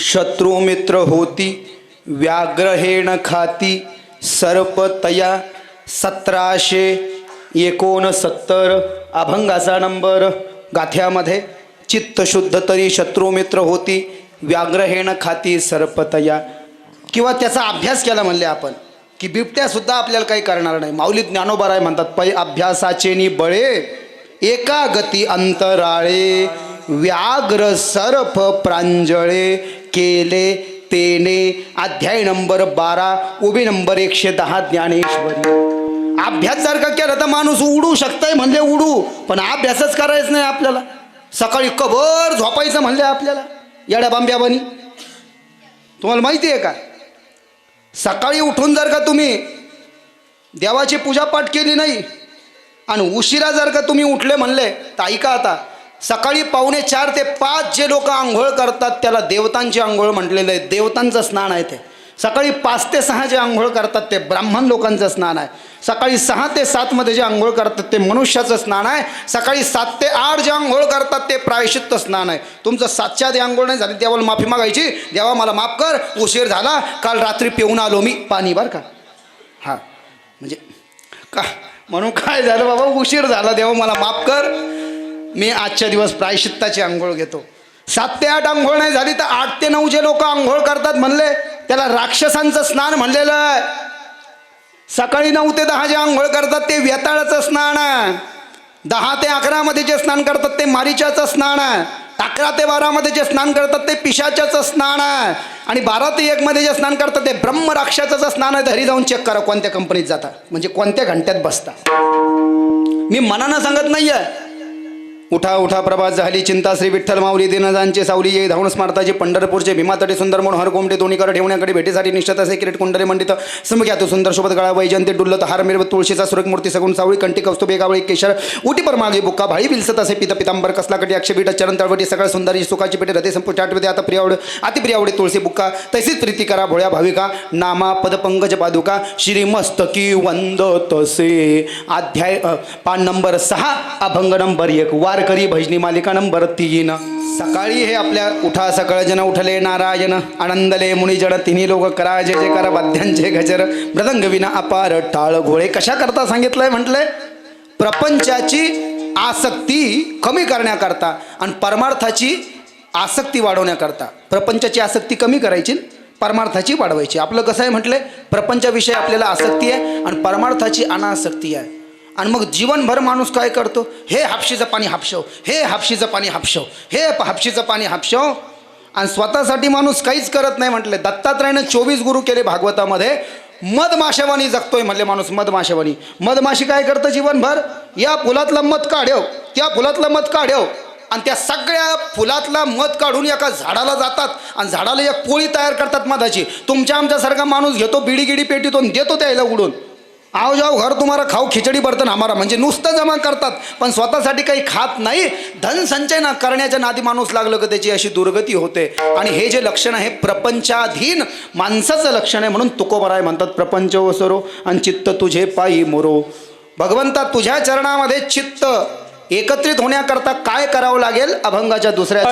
शत्रू मित्र होती. व्याघ्रहेण खाती सर्प तया. 1769 अभंगाचा नंबर. गाथ्यामध्ये चित्त शुद्ध तरी शत्रू मित्र होती. व्याघ्रहेण खाती सर्पतया. किंवा त्याचा अभ्यास केला म्हणले आपण की बिबट्या सुद्धा आपल्याला काही करणार नाही. माऊली ज्ञानोबाराय म्हणतात पै अभ्यासाचे बळे एका गती अंतराळे. व्याघ्र सर्प प्रांजळे केले गीतेने अध्याय नंबर 12 उभी नंबर 110 ज्ञानेश्वरी. अभ्यास जर का केला तर माणूस उडू शकतंय म्हणले उडू, पण अभ्यासच करायचं नाही आपल्याला. सकाळी कबर झोपायचं म्हणले आपल्याला येड्या बांब्यावानी. तुम्हाला माहिती आहे का, सकाळी उठून जर का तुम्ही देवाची पूजापाठ केली नाही आणि उशिरा जर का तुम्ही उठले म्हणले तर ऐका आता, सकाळी 4:45 ते 5 जे लोक आंघोळ करतात त्याला देवतांची आंघोळ म्हटलेलं आहे. देवतांचं स्नान आहे ते. सकाळी 5 ते 6 जे आंघोळ करतात ते ब्राह्मण लोकांचं स्नान आहे. सकाळी 6 ते 7 मध्ये जे आंघोळ करतात ते मनुष्याचं स्नान आहे. सकाळी 7 ते 8 जे आंघोळ करतात ते प्रायश्चित्त स्नान आहे. तुमचं 7च्या आधी आंघोळ नाही झाली देवाला माफी मागायची, देवा मला माफ कर, उशीर झाला, काल रात्री पिऊन आलो मी पाणी बरं का. हां म्हणजे का म्हणून काय झालं बाबा, उशीर झाला, देवा मला माफ कर, मी आजच्या दिवस प्रायश्चित्ताची आंघोळ घेतो. 7 ते 8 आंघोळ नाही झाली तर 8 ते 9 जे लोक आंघोळ करतात म्हणले त्याला राक्षसांचं स्नान म्हणलेलं आहे. सकाळी 9 ते 10 जे आंघोळ करतात ते वेताळाचं स्नान आहे. 10 ते 11 मध्ये जे स्नान करतात ते मारीच्याचं स्नान आहे. 11 ते 12 मध्ये जे स्नान करतात ते पिशाच्याचं स्नान आहे. आणि 12 ते 1 मध्ये जे स्नान करतात ते ब्रह्मराक्षसाचं स्नान आहे. घरी जाऊन चेक करा कोणत्या कंपनीत जाता, म्हणजे कोणत्या घंट्यात बसता. मी मनानं सांगत नाहीये. उठा उठा प्रभात झाली चिंता, श्री विठ्ठल माऊली दिनजांचे सावली ये धावून स्मारताचे पंढरपूरचे भीमातटे सुंदर मनोहर गोमटे दोन्ही कर ठेवण्याकडे भेटीसाठी निष्ठत असे किरीट कुंडले मंडित समख्यात सुंदर शोभत गळा वैजंते डुल्लत हार मिरवत तुळशीचा सुरेख मूर्ती सगुण सावळी कंठी कौस्तुभे गावळी केशर उटी परमागे बुक्का भाळी विलसत असे पित पितांबर कसला कटी अक्षपीठ चरण तळवटी सगळ्या सुंदरी सुखाची पेटे हृदय संपुष्ट आठवते आता प्रियावड अतिप्रियावडे तुळशी बुक्का तशीच प्रीती करा भोळ्या भाविका नामा पद पंकज पादुका श्रीमस्तकी वंदतसे. अध्याय पान नंबर 6 अभंग नंबर 1 वारकरी भजनी मालिका नंबर 3. सकाळी हे आपल्या उठा सकळ जन उठले नारायण आनंदले मुनिजन तिन्ही लोक करा जय जयकार वाद्यांचे गजर मृदंग विना अपार टाळ घोळे. कशा करता सांगितलंय म्हटलंय, प्रपंचाची आसक्ती कमी करण्याकरता आणि परमार्थाची आसक्ती वाढवण्याकरता. प्रपंचाची आसक्ती कमी करायची, परमार्थाची वाढवायची. आपलं कसं आहे म्हटलंय, प्रपंचाविषयी आपल्याला आसक्ती आहे आणि परमार्थाची अनासक्ती आहे. आणि मग जीवनभर माणूस काय करतो, हे हापशीचं पाणी हापशव, हे हापशीचं पाणी हापशव, हे हापशीचं पाणी हापशव, आणि स्वतःसाठी माणूस काहीच करत नाही. म्हटले दत्तात्रयानं 24 गुरु केले भागवतामध्ये. मधमाशावानी जगतोय म्हणले माणूस, मधमाशावानी. मधमाशी काय करतं जीवनभर, या फुलातलं मध काढव, त्या फुलातलं मध काढव, आणि त्या सगळ्या फुलातला मध काढून एका झाडाला जातात आणि झाडाला एक पोळी तयार करतात मधाची. तुमच्या आमच्यासारखा माणूस घेतो बिडी गिडी पेटीतून देतो त्याला उडून, आओ जाओ घर तुम्हाला खाऊ खिचडी बर्तन हमारा, म्हणजे नुसतं जमा करतात पण स्वतःसाठी काही खात नाही. धनसंचय ना करण्याच्या नादी माणूस लागलं की त्याची अशी दुर्गती होते. आणि हे जे लक्षण आहे प्रपंचाधीन माणसाचं लक्षण आहे. म्हणून तुकोबराय म्हणतात प्रपंच ओसरो आणि चित्त तुझे पायी मोरो. भगवंता तुझ्या चरणामध्ये चित्त एकत्रित होण्याकरता काय करावं लागेल, अभंगाच्या दुसऱ्या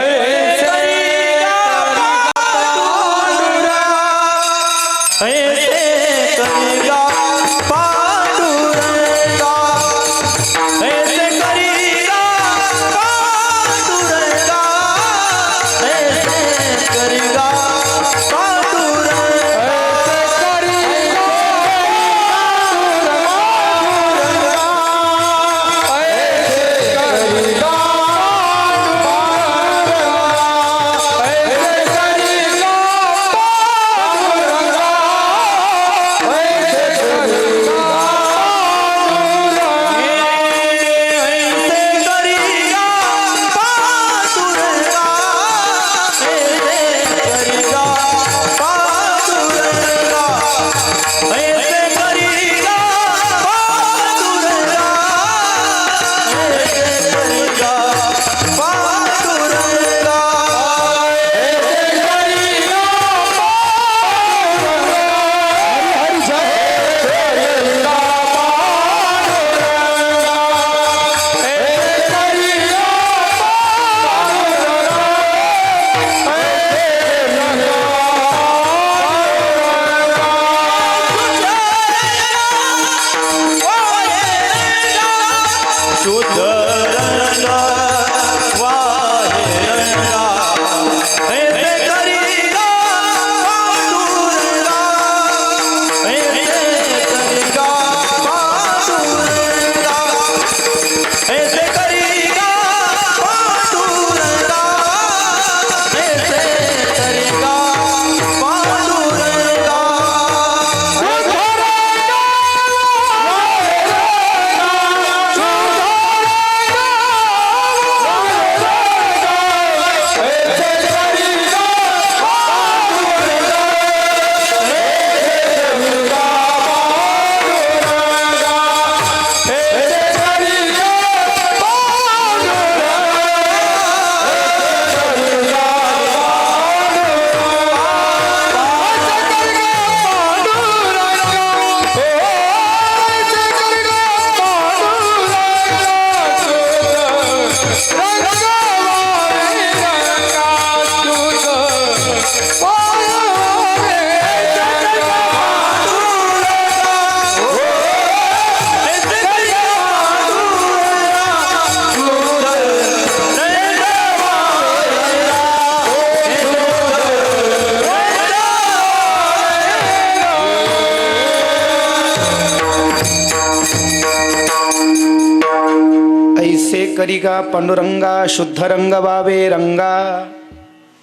करी का पांडुरंगा शुद्ध रंग बाबे रंगा.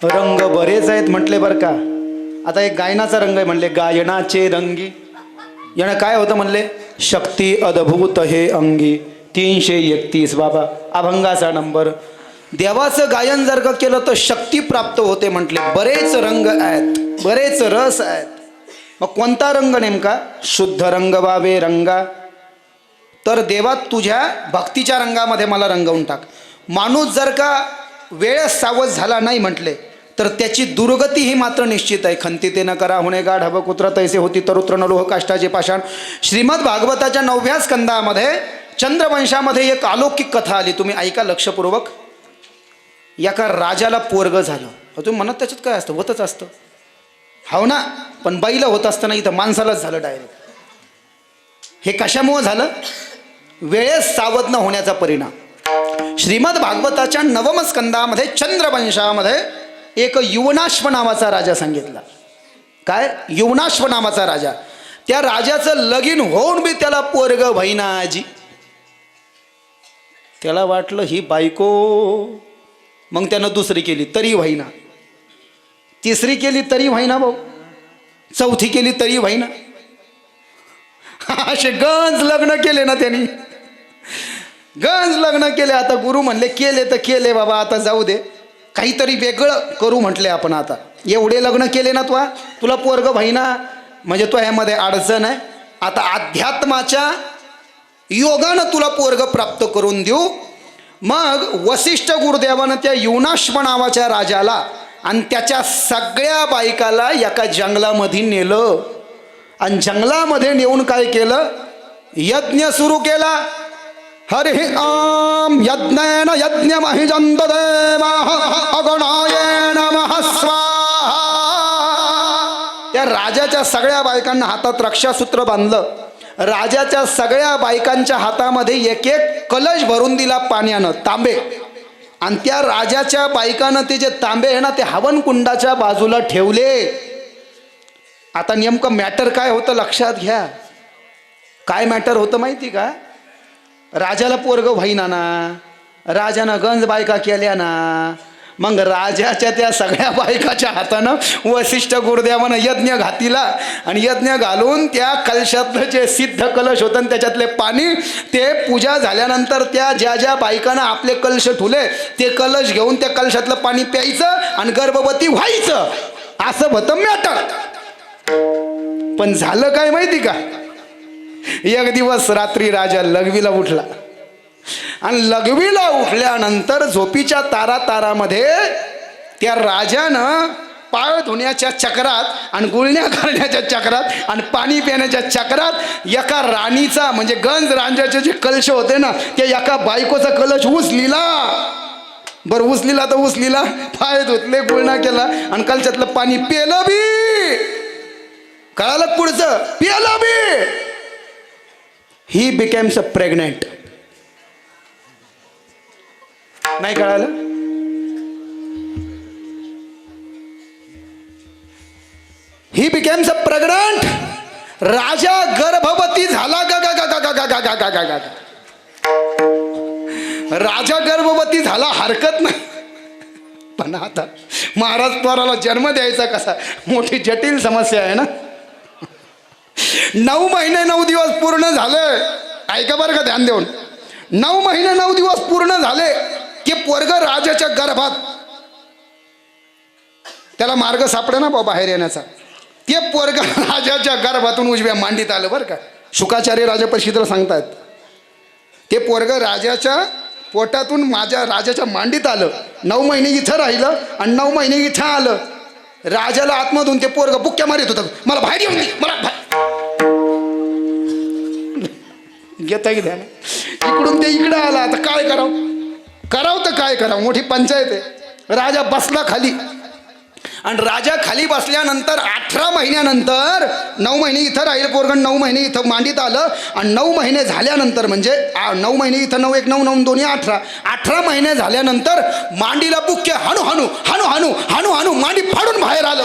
रंग बरेच आहेत म्हटले बरं का. आता एक गायनाचा रंग आहे म्हणले गायनाचे रंगी. यानं काय होतं म्हणले शक्ती अद्भुत हे अंगी. 331 बाबा अभंगाचा नंबर. देवाचं गायन जर का केलं तर शक्ती प्राप्त होते म्हटले. बरेच रंग आहेत, बरेच रस आहेत. मग कोणता रंग नेमका शुद्ध रंग बाबे रंगा. तर देवा तुझ्या भक्तीच्या रंगामध्ये मला रंगवून टाक. माणूस जर का वेळेस सावध झाला नाही म्हटले तर त्याची दुर्गती ही मात्र निश्चित आहे. खंतितेनं करा होणे गाढ हब कुत्र तैसे होती तरुत्र नलोह काष्टाचे पाषाण. श्रीमद भागवताच्या 9व्या स्कंदामध्ये चंद्रवंशामध्ये एक अलौकिक कथा आली. तुम्ही ऐका लक्षपूर्वक. एका राजाला पोरग झालं. तुम्ही म्हणत त्याच्यात काय असतं होतच असतं हो ना. पण बाईला होत असताना इथं माणसालाच झालं डायरेक्ट. हे कशामुळं झालं वेळेस सावध न होण्याचा परिणाम. श्रीमद भागवताच्या 9व्या स्कंदामध्ये चंद्रवंशामध्ये एक युवनाश्व नावाचा राजा सांगितला. काय युवनाश्व नावाचा राजा. त्या राजाचं लगीन होऊन बी त्याला पोरग भैनाजी. त्याला वाटलं ही बायको. मग त्यानं दुसरी केली तरी व्हायना. तिसरी केली तरी व्हायना भाऊ. चौथी केली तरी व्हायना. असे गंज लग्न केले ना त्यांनी. गंज लग्न केले. आता गुरु म्हणले केले तर केले बाबा आता जाऊ दे काहीतरी वेगळं करू म्हटले आपण. आता एवढे लग्न केले ना तुला पोरग व्हायना म्हणजे तो ह्यामध्ये अडचण आहे. आता अध्यात्माच्या योगानं तुला पोरग प्राप्त करून देऊ. मग वसिष्ठ गुरुदेवानं त्या युवनाश्व नावाच्या राजाला आणि त्याच्या सगळ्या बायकाला एका जंगलामध्ये नेलं. आणि जंगलामध्ये नेऊन काय केलं यज्ञ सुरू केला. हरि ओम यज्ञेन यज्ञमहिजन्त देवाः अगणाय नमः स्वाहा. त्या राजाच्या सगळ्या बायकांना हातात रक्षासूत्र बांधलं. राजाच्या सगळ्या बायकांच्या हातामध्ये एक एक कलश भरून दिला पाण्यानं तांबे. आणि त्या राजाच्या बायकानं ते जे तांबे आहे ना ते हवन कुंडाच्या बाजूला ठेवले. आता नेमकं मॅटर काय होतं लक्षात घ्या. काय मॅटर होतं माहिती का. राजाला पोरग व्हाईना ना. राजानं गंज बायका केल्या ना. मग राजाच्या त्या सगळ्या बायकाच्या हातानं वसिष्ठ गुरुदेवानं यज्ञ घातिला. आणि यज्ञ घालून त्या कलशातलं जे सिद्ध कलश होतं त्याच्यातले पाणी ते पूजा झाल्यानंतर त्या ज्या ज्या बायकांना आपले कलश ठुले ते कलश घेऊन त्या कलशातलं पाणी प्यायचं आणि गर्भवती व्हायचं. असं होतं मॅटर. पण झालं काय माहिती का. एक दिवस रात्री राजा लघवीला उठला. आणि लघवीला उठल्यानंतर झोपीच्या तारामध्ये त्या राजानं पाय धुण्याच्या चक्रात आणि गुळण्या करण्याच्या चक्रात आणि पाणी पिण्याच्या चक्रात एका राणीचा म्हणजे गंज रांजाचे जे कलश होते ना त्या एका बायकोचा कलश उचलिला. बरं उचलिला तर उचलिला. पाय धुतले गुळण्या केला आणि कलशातलं पाणी पेलं बी. कळालं पुढचं पेलं बी. ही बिकेम्स अ प्रेग्नेंट. नाही कळालं. ही बिकेम्स अ प्रेग्नंट. राजा गर्भवती झाला. गा गा गा गा गा गा गा गा गा गा गा. राजा गर्भवती झाला हरकत नाही. पण आता महाराज पोराला जन्म द्यायचा कसा मोठी जटिल समस्या आहे ना. 9 महिने 9 दिवस पूर्ण झाले. ऐका बरं का ध्यान देऊन. 9 महिने 9 दिवस पूर्ण झाले की पोरग राजाच्या गर्भात. त्याला मार्ग सापडे ना बाहेर येण्याचा. ते पोरग राजाच्या गर्भातून उजव्या मांडीत आलं बरं का. शुकाचार्य राजापाशी तर सांगतात ते पोरग राजाच्या पोटातून माझ्या राजाच्या मांडीत आलं. 9 महिने इथं राहिलं आणि 9 महिने इथं आलं. राजाला आतमधून ते पोरग बुक्क्या मारित होतं. मला बाहेर येऊन दे मला. घेता की ध्यान. इकडून ते इकडं आला. आता काय करावं तर काय करावं. मोठी पंचायत आहे. राजा बसला खाली. आणि राजा खाली बसल्यानंतर 18 महिन्यानंतर 9 महिने इथं राहील पोरगण. 9 महिने इथं मांडीत आलं. आणि 9 महिने झाल्यानंतर म्हणजे 9 महिने इथं 9 1 9 9 2 18. 18 महिने झाल्यानंतर मांडीला बुक्के हाणू हाणू हाणू हाणू हाणू हाणू मांडी फाडून बाहेर आलं.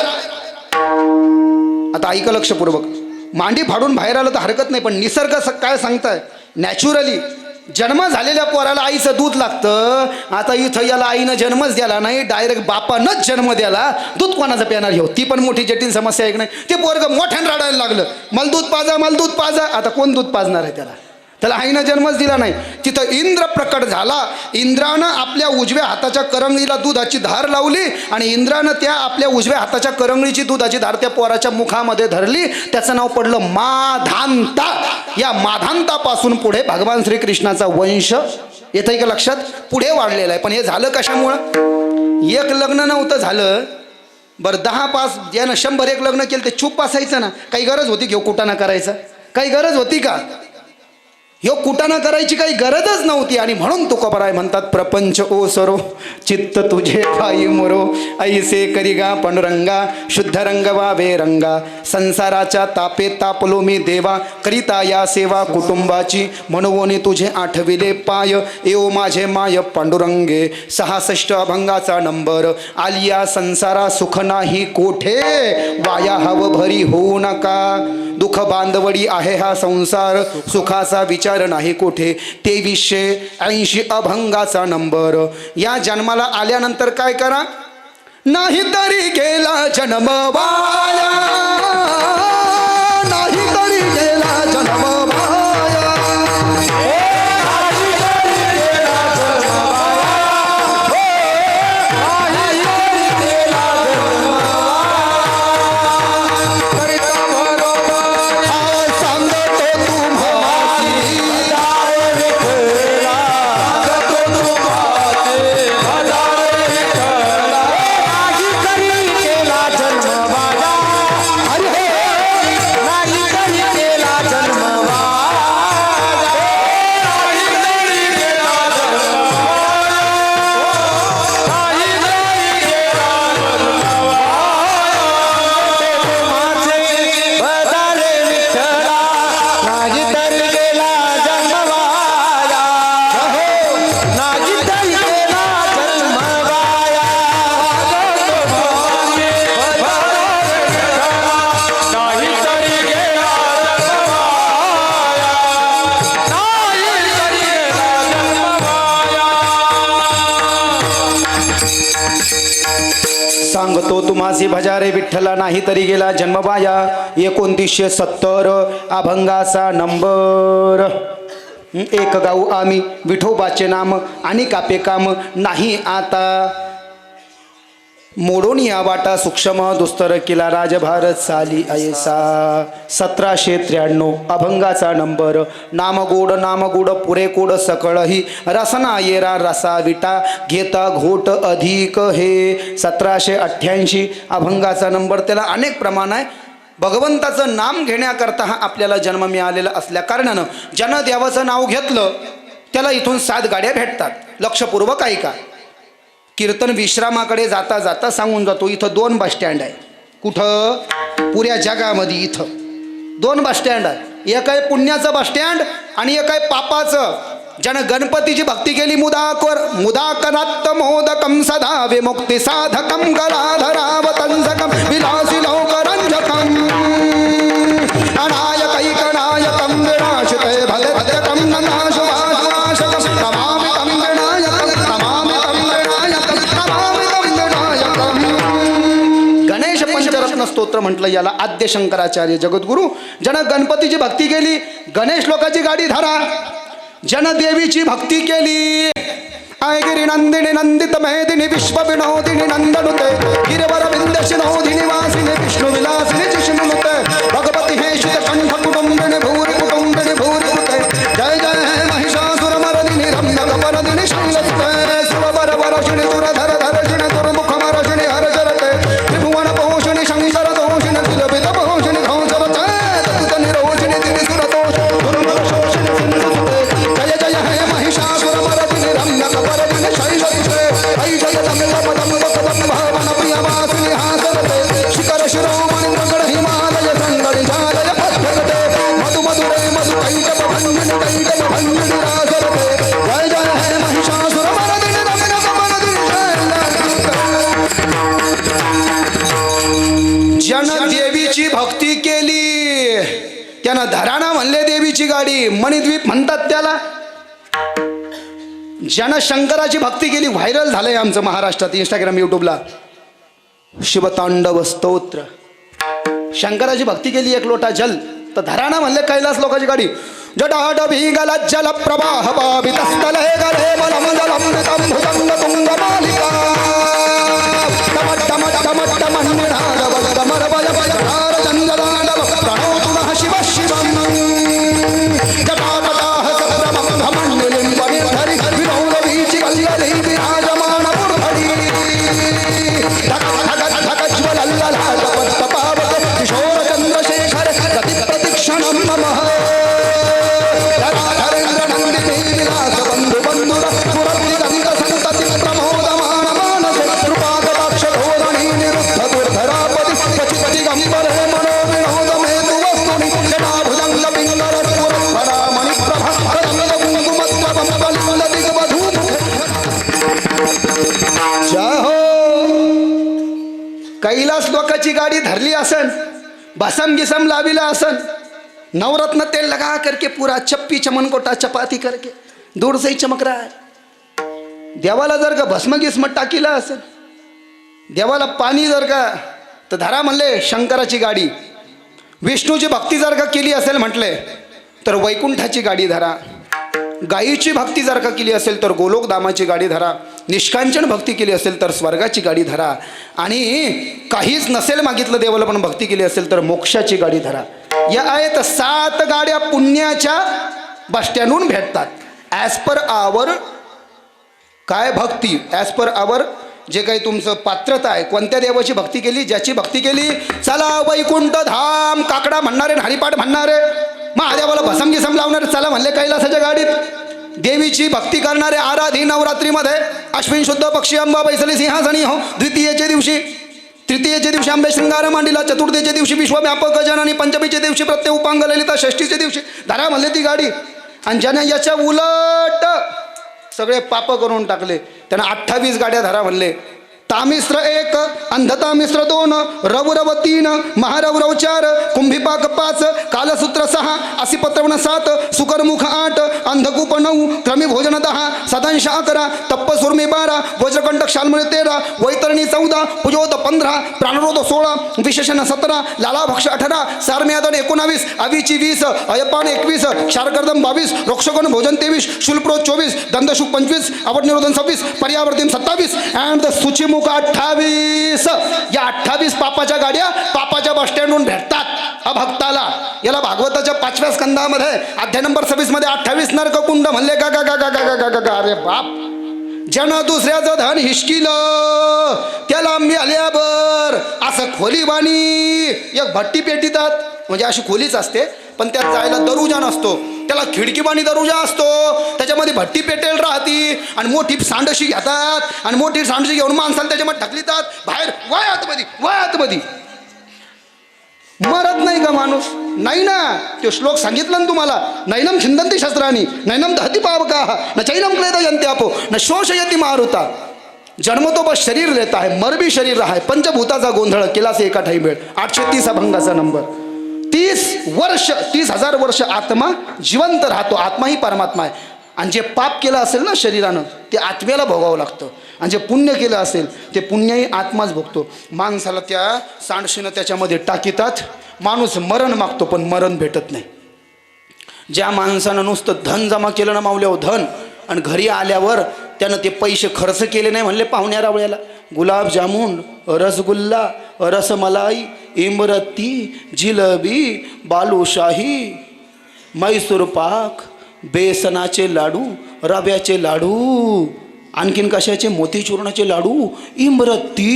आता ऐका लक्षपूर्वक. मांडी फाडून बाहेर आलं तर हरकत नाही. पण निसर्ग काय सांगताय नॅचरली जन्म झालेल्या पोराला आईचं दूध लागतं. आता इथं याला आईनं जन्मच द्याला नाही, डायरेक्ट बापानंच जन्म द्याला. दूध कोणाचं पिणार घेऊ, ती पण मोठी जटिल समस्या आहे की नाही. ते पोरगं मोठ्यानं रडायला लागलं, मला दूध पाजा, मला दूध पाजा. आता कोण दूध पाजणार आहे त्याला? त्याला आईनं जन्मच दिला नाही. तिथं इंद्र प्रकट झाला. इंद्रानं आपल्या उजव्या हाताच्या करंगळीला दुधाची धार लावली आणि इंद्रानं त्या आपल्या उजव्या हाताच्या करंगळीची दुधाची धार त्या पोराच्या मुखामध्ये धरली. त्याचं नाव पडलं माधांता. या माधांतापासून पुढे भगवान श्रीकृष्णाचा वंश येतं का लक्षात, पुढे वाढलेला आहे. पण हे झालं कशामुळं? एक लग्न नव्हतं झालं. बरं 10 ज्यानं 101 लग्न केलं ते चूप असायचं ना. काही गरज होती घेऊ कुटाणा करायचा? काही गरज होती का? ह्यो कुटाणा करायची काही गरजच नव्हती. आणि म्हणून तुकोबराय म्हणतात, प्रपंच ओसरो चित्त तुझे पायी मोरो, ऐसे करिगा पांडुरंगा शुद्ध रंग वावे रंगा. संसाराच्या तापे तापलो मी देवा, करिता या सेवा कुटुंबाची. म्हणून तुझे आठविले पाय, येओ माझे माय पांडुरंगे. 66 अभंगाचा नंबर. आलिया संसारा सुख नाही कोठे, वाया हव भरी होऊ नका. दुःख बांधवडी आहे हा संसार, सुखाचा विचार नाही कोठे. 2380 अभंगाचा नंबर. या जन्माला आल्यानंतर काय करा? नाही तरी गेला जन्म वाया, नाही तरी गेला जन्म वाया. सांगतो तुम्हासी भजारे विठ्ठला, नाही तरी गेला जन्मबाया. 2970 अभंगाचा नंबर. एक गाऊ आम्ही विठोबाचे नाम, आणि कापे काम नाही आता. मोडून या वाटा सूक्ष्म दुस्तर केला, राजभार चाली ऐसा. 1793 अभंगाचा नंबर. नाम गोड पुरे कोड सकळही, रसना येरा रसा विटा, घेता घोट अधिक हे. 1788 अभंगाचा नंबर. त्याला अनेक प्रमाण आहे. भगवंताचं नाम घेण्याकरता हा आपल्याला जन्म मिळालेला असल्या कारणानं ज्यानं देवाचं नाव घेतलं त्याला इथून 7 गाड्या भेटतात. लक्षपूर्वक ऐका. कीर्तन विश्रामाकडे जाता जाता सांगून जातो, इथं 2 बस स्टँड आहे. कुठं? पुऱ्या जगामध्ये इथं 2 बस स्टँड आहे. एक आहे पुण्याचं बस स्टँड आणि एक आहे पापाचं. ज्यानं गणपतीची भक्ती केली मुदाकनात्त मोदकम सदा विमुक्ती साधकम गलाधरावतंसकम विलासी लौकरंजकम अनायकैकनायकम विनाशिते भगवत्यकम ननाशुभाशुभाशकम नमामि तं विनायकम नमामि तं विनायकम नमामि तं विनायकम. गणेश पंचरत्न स्तोत्र म्हटलं याला. आद्य शंकराचार्य जगद्गुरु. ज्यानं गणपतीची भक्ती केली गणेश लोकाची गाडी धरा. ज्यानं देवीची भक्ती केली आयगिरी नंदिनी नंदित मेदिनी विश्व विनोदिनी नंदनुते गिरवर विंदशी नोदिनी वासिनी विष्णु विलासिनी जिष्णुनुते भगवती हे शित कंठ कुटुंबिनी भूरि कुटे. जय जय हे महिषासुर मर्दिनी रम्य कपरदिनी शैलसुते सुरवर वरशिणी दुरधर धरशिणी दुर्मुख मरशिणी हरचरते त्रिभुवन पोषिणी शंकर दोषिणी तिलबित पोषिणी धौंसवते तत्त निरोषिणी दिनि सुरतोष दुर्मल शोषिणी सिंधुसुते. जय जय हे महिषासुर मर्दिनी रम्य कपरदिनी शैलसुते ऐशय तमिल पदम वदम भावन प्रियवासिनी हासरते शिखर शिरोमणि मगड हिमालय संगणि जालय पद्धते मधु मधुरे मधु कैटभ भंजिनी रासरते. जय जय हे महिषासुर मर्दिनी रम्य कपरदिनी शैलसुते. ज्यानं देवीची भक्ती केली त्यानं धराणा म्हणले देवीची गाडी. मणिद्वीप म्हणतात त्याला. ज्यानं शंकराची भक्ती केली, व्हायरल झालंय आमचं महाराष्ट्रात इंस्टाग्राम युट्यूबला, शिवतांडव स्तोत्र. शंकराची भक्ती केली, एक लोटा जल तर धराना म्हणले कैलास लोकांची गाडी. जटाट भीगल जल प्रवाह पावितस्थल हे गले मलमजलमृतं भुजंग तुंग मालिका शिव शिवम जटापटाह सप्रमं भमण्डलिं वनिर्धरि विनोदवीचि कल्यली विराजमान पुरधरि धक धक धक ज्वलल्ललाटपट्टपावक किशोर चंद्रशेखर गति प्रतिक्षणं नमः. धरेन्द्र नंदिनी विलास बंधु बंधुर पुरति गंध संतति प्रमोदमान मानस कृपाकटाक्ष धोरणी निरुद्ध दुर्धरापति पति पति गंबर मनो विनोद मेतु वस्तुनि जटाभुजंग पिंगल पुरस्फरा मणिप्रभा रंग कुंकुमत्वं बलिल दिग्वधू. जय हो. कैलास लोकाची गाडी धरली असन, भसम गिसम लाविला असन, नवरत्न तेल लगा करके पूरा चप्पी चमन कोटा चपाती करके दूर से ही चमक रहा है. देवाला जर का भस्म गिस्म टाकीला असेल, देवाला पाणी जर का तर धरा म्हणले शंकराची गाडी. विष्णूची भक्ती जर का केली असेल म्हटले तर वैकुंठाची गाडी धरा. गायीची भक्ती जर का केली असेल तर गोलोकधामाची गाडी धरा. निष्कांचन भक्ती केली असेल तर स्वर्गाची गाडी धरा. आणि काहीच नसेल मागितलं देवाला पण भक्ती केली असेल तर मोक्षाची गाडी धरा. या आहेत 7 गाड्या पुण्याच्या बस स्टँडहून भेटतात. ॲज पर आवर काय भक्ती, ॲज पर आवर जे काही तुमचं पात्रता आहे, कोणत्या देवाची भक्ती केली, ज्याची भक्ती केली, चला वैकुंठ धाम. काकडा म्हणणारे, हरिपाठ म्हणणारे, महादेवाला भसम गिसम लावणारे चला म्हणले कैलासाच्या गाडीत. देवीची भक्ती करणारे आराधी नवरात्रीमध्ये अश्विन शुद्ध पक्षी अंबा बैसली सिंहासनी हो. द्वितीयेच्या दिवशी, तृतीयेच्या दिवशी आंबे शृंगार मांडिला, चतुर्थीच्या दिवशी विश्वव्यापक गजाननी, पंचमीच्या दिवशी प्रत्यय उपांग ललिता, षष्टीच्या दिवशी धरा म्हणले ती गाडी. आणि ज्याने याच्या उलट सगळे पाप करून टाकले त्यांना 28 गाड्या धरा म्हणले. तामिश्र 1, अंधतामिश्र 2, रवरव 3, महारवरव 4, कुंभिपाक 5, कालसूत्र 6, असिपत्रवण 7, सुकरमुख 8, अंधकूप 9, क्रमी भोजन 10, सदंश 11, तप्पसुर्मी 12, वज्रकंटक शाल्मळी 13, वैतरणी 14, पुजोद 15, प्राणरोध 16, विशेषण 17, लालाभक्ष 18, सारम्यादन 19, अविची 20, अयपान 21, क्षारकर्दम 22, रोक्षगण भोजन 23, शुल्प्रोत 24, दंदशुक 25, अवटनिरोधन 26, पर्यावर्तिम 27 अँड द सुचिमुख 28. या 28 पापाच्या गाड्या पापाच्या बस स्टँडहून भेटतात अभक्ताला. याला भागवताच्या 5व्या स्कंदामध्ये अध्याय नंबर 26 मध्ये 28 नरककुंड म्हणले. गा गा गा गा गा गा गा. अरे बाप, ज्यानं दुसऱ्याचं धन हिशकिलं त्याला मिळाल्यावर असं खोलीबाणी एक भट्टी पेटीतात. म्हणजे अशी खोलीच असते पण त्यात जायला दरुजा नसतो, त्याला खिडकीबाणी दरुजा असतो, त्याच्यामध्ये भट्टी पेटेल राहती आणि मोठी सांडशी घेतात आणि मोठी सांडशी घेऊन माणसाला त्याच्यामध्ये ढकलितात बाहेर. वयातमध्ये मरत नाही का माणूस? नाही ना. तो श्लोक सांगितलं ना तुम्हाला, नैनम छिंदंती शस्त्रानी नैनम दहती पावका न चैनम क्लेदयंती आपो न शोषयती मारुता. जन्म तो बस शरीर लेता है, मर भी शरीर रहा है. पंचभूताचा गोंधळ केला से एका ठाई वेळ. 830 अभंगाचा नंबर. 30,000 वर्ष आत्मा जिवंत राहतो. आत्मा ही परमात्मा आहे. आणि जे पाप केलं असेल ना शरीरानं ते आत्म्याला भोगावं लागतं, आणि जे पुण्य केलं असेल ते पुण्यही आत्माच भोगतो. माणसाला त्या सांडशीनं त्याच्यामध्ये टाकीतात. माणूस मरण मागतो पण मरण भेटत नाही. ज्या माणसानं नुसतं धन जमा केलं ना मावल्यावर धन, आणि घरी आल्यावर त्यानं ते पैसे खर्च केले नाही म्हणले पाहुण्या रावळ्याला. गुलाबजामुन, रसगुल्ला, रसमलाई, इमरती, जिलेबी, बालुशाही, मैसूर पाक, बेसनाचे लाडू, रव्याचे लाडू, आणखीन कशाचे, मोतीचूर्णाचे लाडू, इमरती,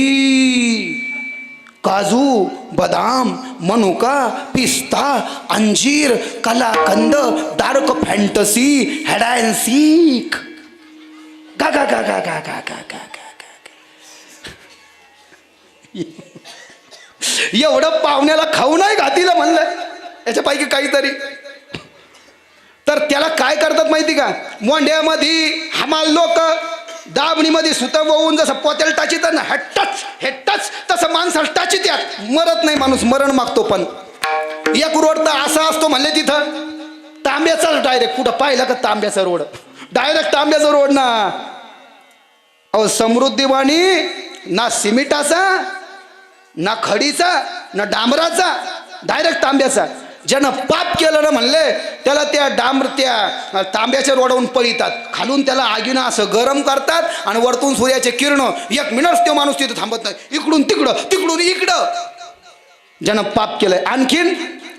काजू, बदाम, मनुका, पिस्ता, अंजीर, kalakand, dark fantasy, had and sick. गा गा गा गा गा गा गा गा गा. एवढं पाहुण्याला खाऊ नाही घातीला म्हणलंय याच्यापैकी काहीतरी. तर त्याला काय करतात माहिती का, मोंढ्यामध्ये हमाल लोक दाबणीमध्ये सुतं वळून जसं पोत्याला टाचितात ना, हेट्टच तसं माणसाला टाचित यात. मरत नाही माणूस, मरण मागतो. पण एक रोड तर असा असतो म्हणले तिथं तांब्याचाच डायरेक्ट. कुठं पाहिलं का तांब्याचा रोड, डायरेक्ट तांब्याचा रोड ना. अहो समृद्धीवाणी ना सिमिटाचा ना खडीचा ना डांबराचा, डायरेक्ट तांब्याचा. ज्यानं पाप केलं ना म्हणले त्याला त्या त्या तांब्याच्या रोडावरून पळीतात, खालून त्याला आगीनं असं गरम करतात आणि वरतून सूर्याचे किरण. 1 मिनिट तो माणूस तिथं थांबत नाही, इकडून तिकडं तिकडून इकडं. ज्यानं पाप केलंय, आणखीन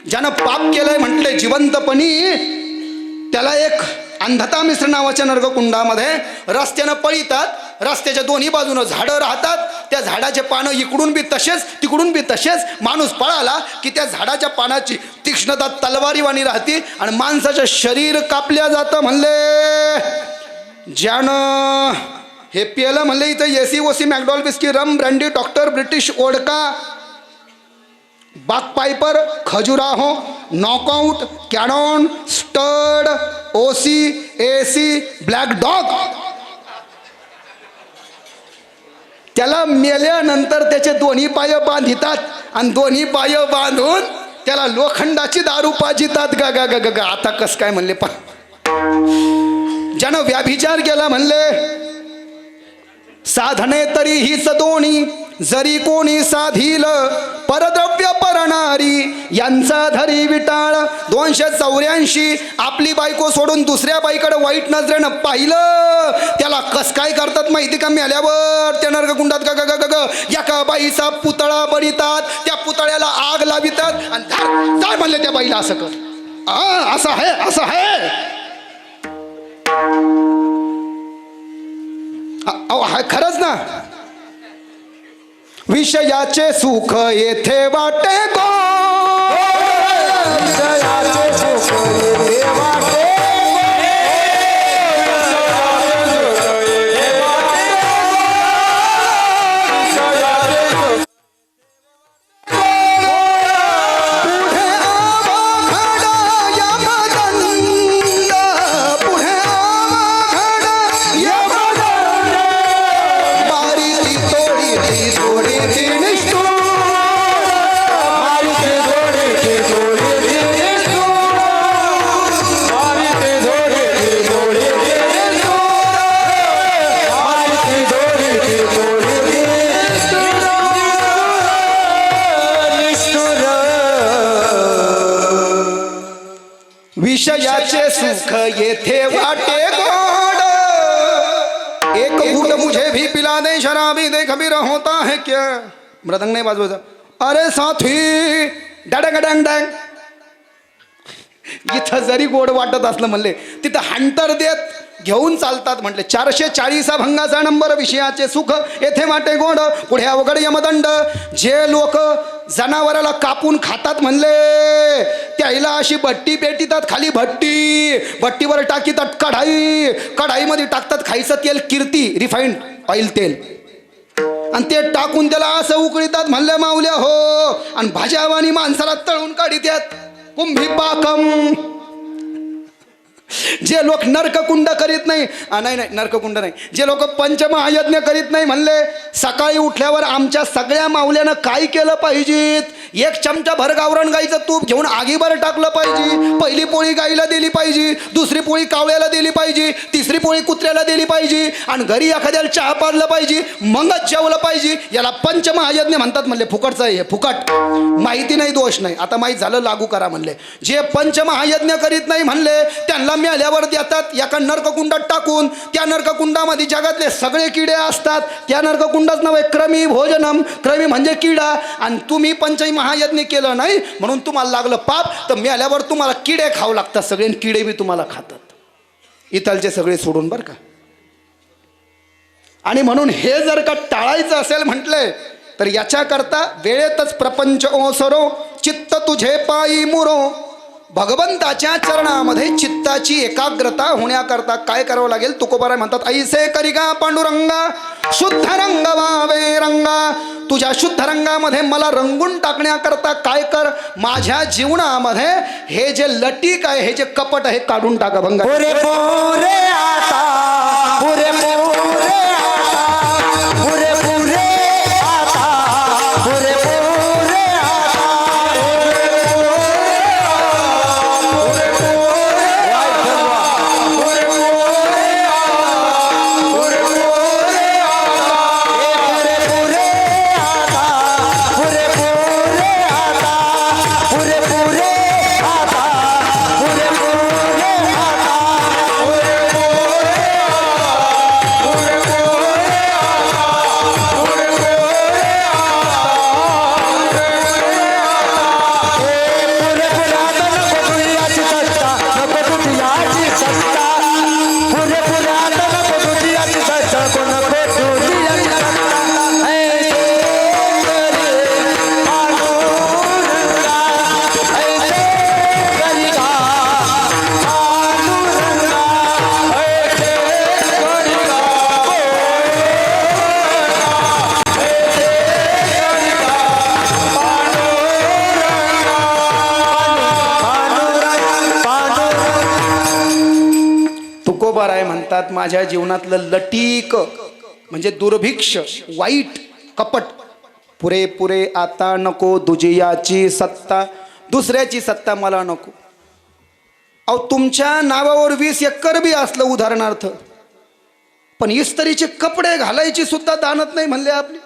ज्यानं पाप केलंय म्हटले जिवंतपणी, त्याला एक अंधता मिश्र नावाच्या नरककुंडामध्ये रस्त्यानं पळीतात. रस्त्याच्या दोन्ही बाजूनं झाडं राहतात, त्या झाडाचे पानं इकडून बी तसेच तिकडून बी तसेच. माणूस पळाला की त्या झाडाच्या पानाची तीक्ष्णता तलवारीवाणी राहते आणि माणसाचं शरीर कापल्या जातं. म्हणले ज्यानं हे पिलं म्हणले इथं एसी ओसी मॅकडॉल बिस्की रम ब्रँडी डॉक्टर ब्रिटिश ओडका बाग Piper Khajuraho knockout Canon stud OC AC black dog, त्याला मेल्यानंतर त्याचे दोन्ही पाय बांधितात आणि दोन्ही पाय बांधून त्याला लोखंडाची दारू पाजितात. गा गा गा गा. आता कस काय म्हणले पा. ज्यानं व्याभिचार केला म्हणले साधने तरी हीच दोन्ही, जरी कोणी साधील परद्रव्य परणारी यांचा धरी विटाळ. 284 आपली बायको सोडून दुसऱ्या बाईकडे वाईट नजरेनं पाहिलं, त्याला कस काय करतात माहिती का? मेल्यावर त्या नरककुंडात ग ग ग एका बाईचा पुतळा बनितात, त्या पुतळ्याला आग लावितात आणि काय म्हणले त्या बाईला असं कर. असं आहे असं आहे. खरंच ना. विषयाचे सुख येथे वाटे गो, विषयाचे सुख येथे वाटे विषयाचे सुख येथे वाटे गोड. एक घूट मुझे भी पिला दे शराबी दे खबीर होता है क्या. मृदंग नाही वाजवायचा. अरे साथी डॅडंग डँग डँग. इथं जरी गोड वाटत असलं म्हणले तिथं हंटर देत घेऊन चालतात. म्हटले 440 भंगाचा नंबर. विषयाचे सुख येथे वाटे गोड पुढे अवघड यमदंड. जे लोक जनावराला कापून खातात म्हणले त्याला अशी भट्टी पेटितात, खाली भट्टी, भट्टीवर टाकीतात कढाई, कढाईमध्ये टाकतात खायचं तेल कीर्ती रिफाईंड ऑइल तेल आणि ते टाकून त्याला असं उकळीतात म्हणले माऊल्या हो. आणि भाज्यावानी माणसाला तळून काढीतात. कुंभी पाकम. जे लोक नरककुंड करीत नाही, नाही नाही नरककुंड नाही, जे लोक पंचमहायज्ञ करीत नाही म्हणले सकाळी उठल्यावर आमच्या सगळ्या माऊल्यानं काय केलं पाहिजे? 1 चमचा भर गावरान गाईचं तूप घेऊन आगीवर टाकलं पाहिजे. पहिली पोळी गाईला दिली पाहिजे, दुसरी पोळी कावळ्याला दिली पाहिजे, तिसरी पोळी कुत्र्याला दिली पाहिजे आणि घरी एखाद्याला चहा पाजलं पाहिजे, मगच जेवलं पाहिजे. याला पंचमहायज्ञ म्हणतात म्हणले. फुकटचं आहे फुकट. माहिती नाही दोष नाही, आता माहीत झालं लागू करा म्हणले. जे पंचमहायज्ञ करीत नाही म्हणले त्यांना मेल्यावर देतात एका नरककुंडात टाकून. त्या नरककुंडामध्ये जगातले सगळे किडे असतात. त्या नरककुंडाच नाव आहे क्रमी भोजनम. क्रमी म्हणजे किडा. आणि तुम्ही पंचमहायज्ञ केलं नाही म्हणून तुम्हाला लागलं पाप, तर मेल्यावर तुम्हाला किडे खाऊ लागतात. सगळे किडे बी तुम्हाला खातात, इथलचे सगळे सोडून बरं का. आणि म्हणून हे जर का टाळायचं असेल म्हटले तर याच्याकरता वेळेतच प्रपंच ओसरो चित्त तुझे पायी मुरो. भगवंताच्या चरणामध्ये चित्ताची एकाग्रता होण्याकरता काय करावं लागेल? तुकोबाराय म्हणतात ऐसे करिगा पांडुरंगा शुद्ध रंग वावे रंगा. तुझ्या शुद्ध रंगामध्ये मला रंगून टाकण्याकरता काय कर? माझ्या जीवनामध्ये हे जे लटीक आहे, हे जे कपट आहे काढून टाका. भंगा पुरे पुरे आता पुरे पुरे आता पुरे पुरे आता पुरे पुरे आता येतात माझ्या जीवनातलं लटीक म्हणजे दुर्भिक्ष वाईट कपट पुरे आता नको दुजियाची सत्ता दुसऱ्याची सत्ता मला नको. अहो तुमच्या नावावर 20 एकर बी असलं उदाहरणार्थ पण इस्त्रीचे कपडे घालायची सुद्धा दानत नाही म्हणले आपले.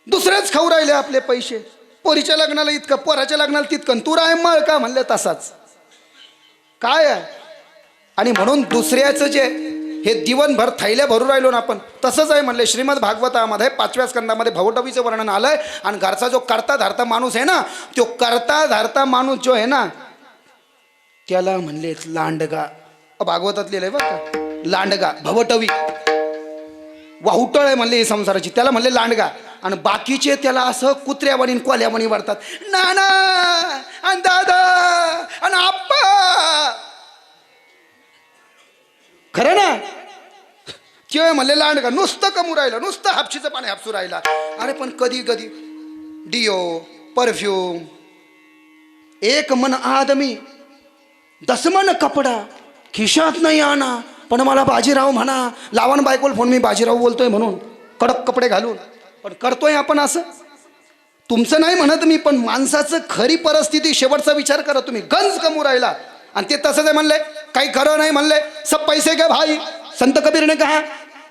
दुसरेच खाऊ राहिले आपले पैसे. पोरीच्या लग्नाला इतकं पोराच्या लग्नाला तितकं तू राय मळ का म्हणले तसाच काय आहे. आणि म्हणून दुसऱ्याचं जे हे दिवनभर थैल्या भरू राहिलो ना आपण तसंच आहे म्हणले. श्रीमद भागवतामध्ये 5व्या स्कंदामध्ये भवटवीचं वर्णन आलंय. आणि घरचा जो करता धारता माणूस आहे ना तो करता धारता माणूस जो आहे ना त्याला म्हणले लांडगा. भागवतात लिहिलंय बरं का लांडगा. भवटवी वाहुटळ आहे म्हणले ही संसाराची त्याला म्हणले लांडगा. आणि बाकीचे त्याला असं कुत्र्यावाणी कोल्यावाणी वाढतात. नाना आणि दादा आणि आप्पा खरं ना ते म्हणले लांडगा. नुसतं कमू राहिलं नुसतं हापशीचं पाणी हापसू राहिला. अरे पण कधी कधी डिओ परफ्यूम एक मन आदमी 10 मन कपडा खिशात नाही आणा पण मला बाजीराव म्हणा. लावण बायकोल फोन मी बाजीराव बोलतोय म्हणून कडक कपडे घालून. पण करतोय आपण असं. तुमचं नाही म्हणत मी पण माणसाचं खरी परिस्थिती शेवटचा विचार करा तुम्ही. गंज कमू राहिला आणि ते तसंच आहे म्हणले काही खरं नाही म्हणले. सब पैसे के भाई संत कबीर ने कहा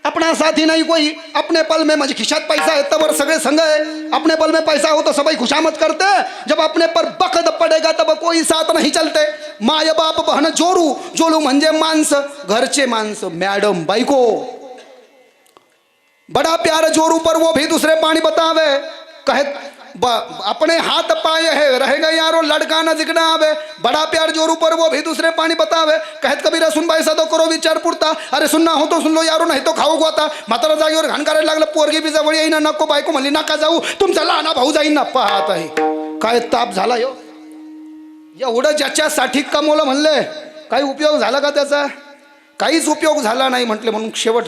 अपना साथी नहीं कोई अपने पल में म्हणजे खिशात पैसा आहे तब सगळे संग आहे. अपने पल में पैसा हो तो सबाई खुशामत करते जब अपने पर बखत पडेगा तब कोई साथ नहीं चलते. माय बाप बहन जोरू जोलू म्हणजे माणसं घरचे माणसं मॅडम बायको. बड़ा प्यार जोरू पर वो भी दूसरे पानी बतावे कहे अपने हाथ पाए है रहेगा यारो लड़का न जिगना आवे. बड़ा प्यार जोरू पर वो भी दूसरे पानी बतावे कहत कबीरा सुन बाई सदो करो विचार पुरता. अरे सुनना हो तो सुन लो यारो नाही तो खाऊ गोता. म्हातारा जागेवर घाण करायला लागलं पोरगी बी जवळ येईना नको बायको म्हणली नका जाऊ तुमचा लहाना भाऊ जाईन ना. पाहत आहे काय ताप झाला यो. एवढं ज्याच्यासाठी कमवलं म्हणले काही उपयोग झाला का त्याचा. काहीच उपयोग झाला नाही म्हटले. म्हणून शेवट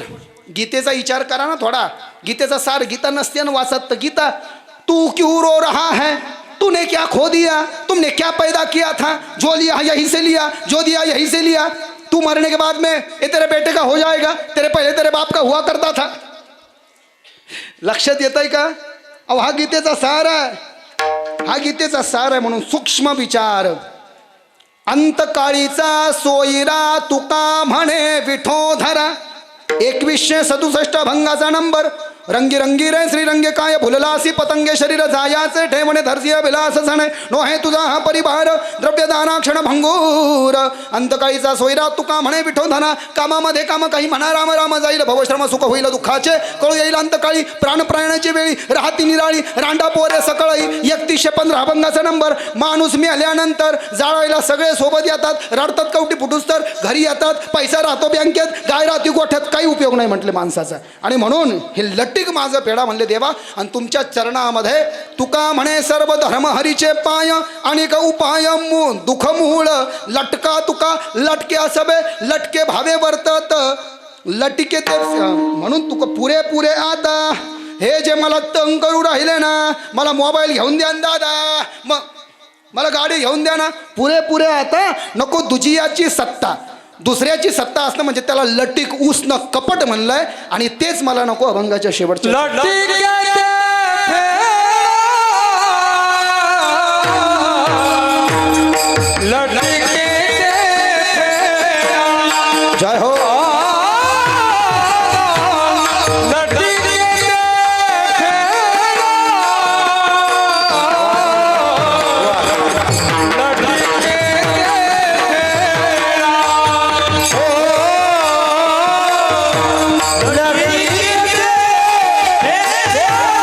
गीतेचा विचार करा ना थोडा. गीतेचा सार गीता नसते ना वाचत तर गीता. तू क्यों रो रहा है तूने क्या खो दिया तुमने क्या पैदा किया था जो लिया यहीं से लिया जो दिया यहीं से लिया. तू मरने के बाद में ये तेरे बेटे का हो जाएगा तेरे पहले तेरे बाप का हुआ करता था. लक्षात येतंय का. अहो हा गीतेचा सार आहे. हा गीतेचा सार आहे. म्हणून सूक्ष्म विचार. अंतकाळीचा सोयरा तुका म्हणे विठोधरा 2167 भंगाचा नंबर. रंगी रंगी रे श्रीरंगे काय फुललासी पतंगे शरीर जायाचे ठेवणे धरसिया विलास सणे नो हे तुझा हा परिवार द्रव्यदाना क्षण भंगूर. अंतकाळीचा सोयरा तुका म्हणे विठोधना कामामध्ये काम काही म्हणा राम राम जाईल भवश्रम सुख होईल दुःखाचे कळू येईल अंतकाळी प्राण प्राणाची वेळी राहती निराळी रांडा पोरे सकळी. 3115 भंगाचा नंबर. माणूस मिळाल्यानंतर जाळायला सगळे सोबत येतात रडतात कवटी फुटूस तर घरी येतात पैसा राहतो बँकेत गाय राहती गोठ्यात काही उपयोग नाही म्हटले माणसाचा. आणि म्हणून हे लट्टिक माझं पेढा म्हणले देवा. आणि तुमच्या चरणामध्ये तुका म्हणे सर्व धर्म हरीचे पाय आणि का उपाय दुःख मूळ लटका तुका लटके असबे लटके भावे वर्तत लटके ते. म्हणून तुका पुरे आता हे जे मला तंग करू राहिले ना मला मोबाईल घेऊन द्या दादा मग मला गाडी घेऊन द्या ना. पुरे आता नको दुजियाची सत्ता दुसऱ्याची सत्ता असणं म्हणजे त्याला लटीक उष्ण कपट म्हणलंय. आणि तेच मला नको अभंगाच्या शेवटच्या. जय हो. Yeah.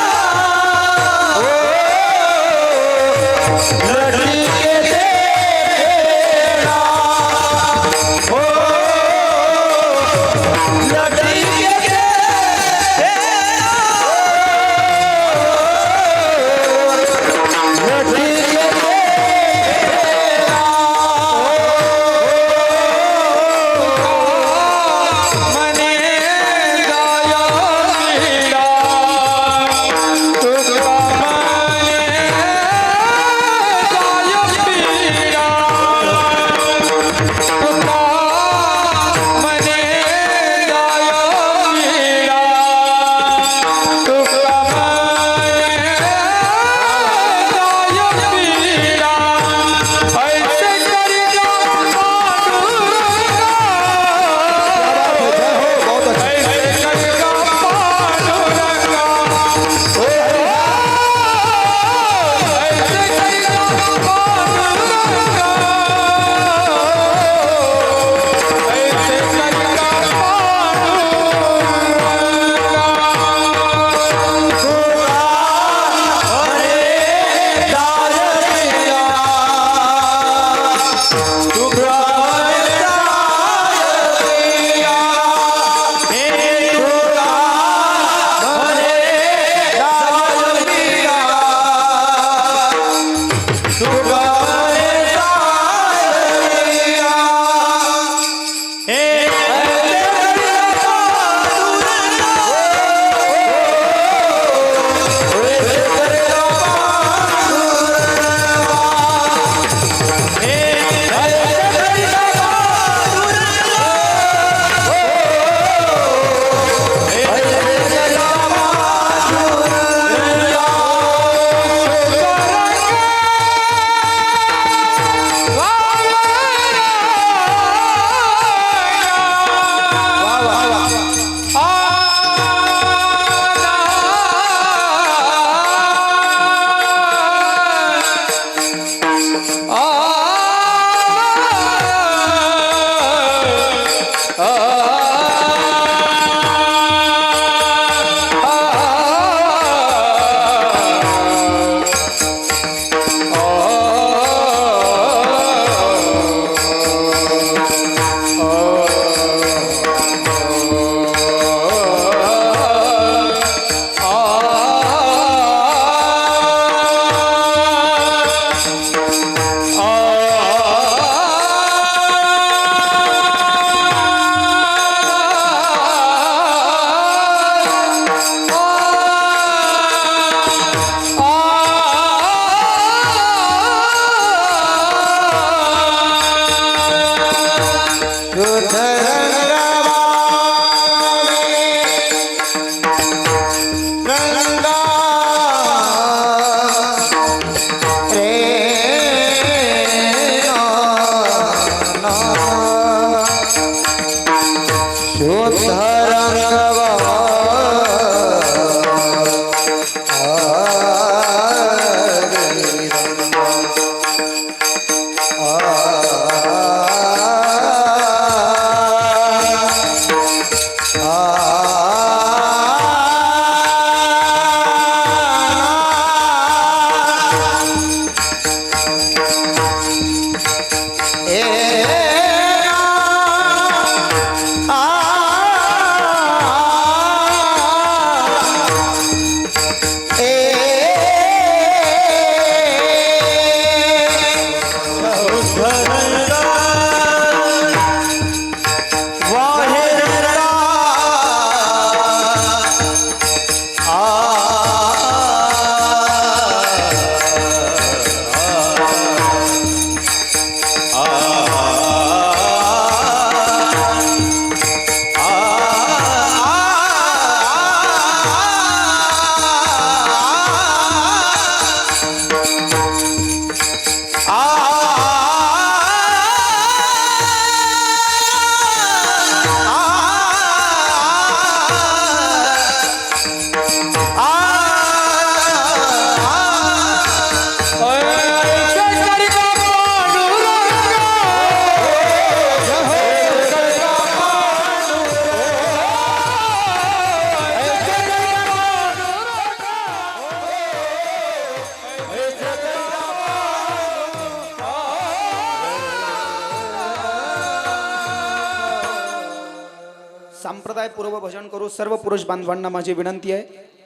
संप्रदाय पूर्व भजन करू. सर्व पुरुष बांधवांना माझी विनंती आहे,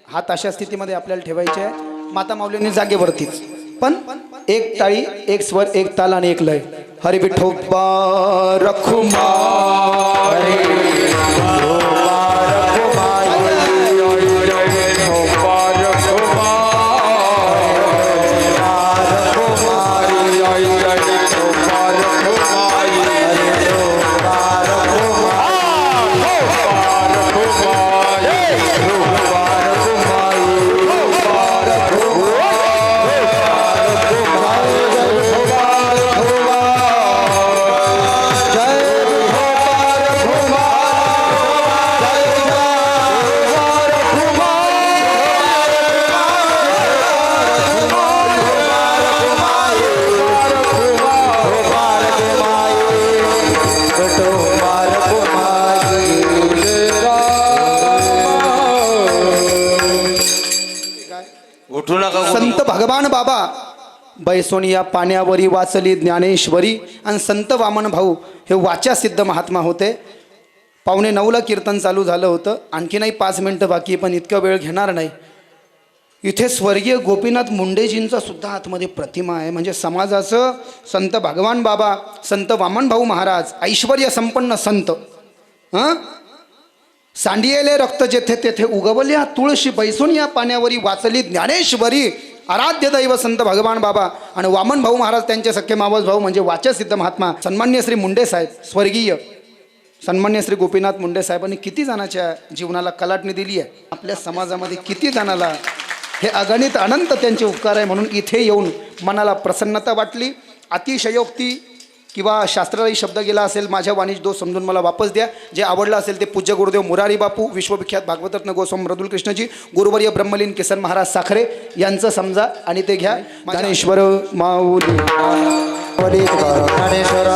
हात अशा स्थितीमध्ये आपल्याला ठेवायचे आहे. माता माऊलींनी जागेवरतीच, पण एक टाळी, एक स्वर, एक ताल आणि एक लय. हरी विठोबा रखुमा उठू नका. संत भगवान बाबा बैसोनी या पाण्यावरी वाचली ज्ञानेश्वरी. आणि संत वामन भाऊ हे वाचा सिद्ध महात्मा होते. 8:45 कीर्तन चालू झालं होतं, आणखीनही 5 मिनटं बाकी, पण इतका वेळ घेणार नाही. इथे स्वर्गीय गोपीनाथ मुंडेजींचा सुद्धा आतमध्ये प्रतिमा आहे. म्हणजे समाजाचं संत भगवान बाबा, संत वामन भाऊ महाराज, ऐश्वर्य संपन्न संत. सांडियेले रक्त जेथे तेथे उगवल्या तुळशी, बैसून या पाण्यावरी वाचली ज्ञानेश्वरी. आराध्य दैव संत भगवान बाबा आणि वामन भाऊ महाराज त्यांचे सख्खे मावस भाऊ म्हणजे वाचसिद्ध महात्मा सन्मान्य श्री मुंडे साहेब, स्वर्गीय सन्मान्य श्री गोपीनाथ मुंडे साहेबांनी किती जणाच्या जीवनाला कलाटणी दिली आहे. आपल्या समाजामध्ये किती जणाला हे अगणित अनंत त्यांचे उपकार आहे. म्हणून इथे येऊन मनाला प्रसन्नता वाटली. अतिशयोक्ती किंवा शास्त्रालाही शब्द गेला असेल, माझ्या वाणीच दोष समजून मला वापस द्या. जे आवडलं असेल ते पूज्य गुरुदेव मुरारी बापू, विश्वविख्यात भागवतरत्न गोस्वामी मृदुल कृष्णजी, गुरुवर्य ब्रह्मलीन किसन महाराज साखरे यांचं समजा आणि ते घ्या. ज्ञानेश्वर माऊली ज्ञानेश्वर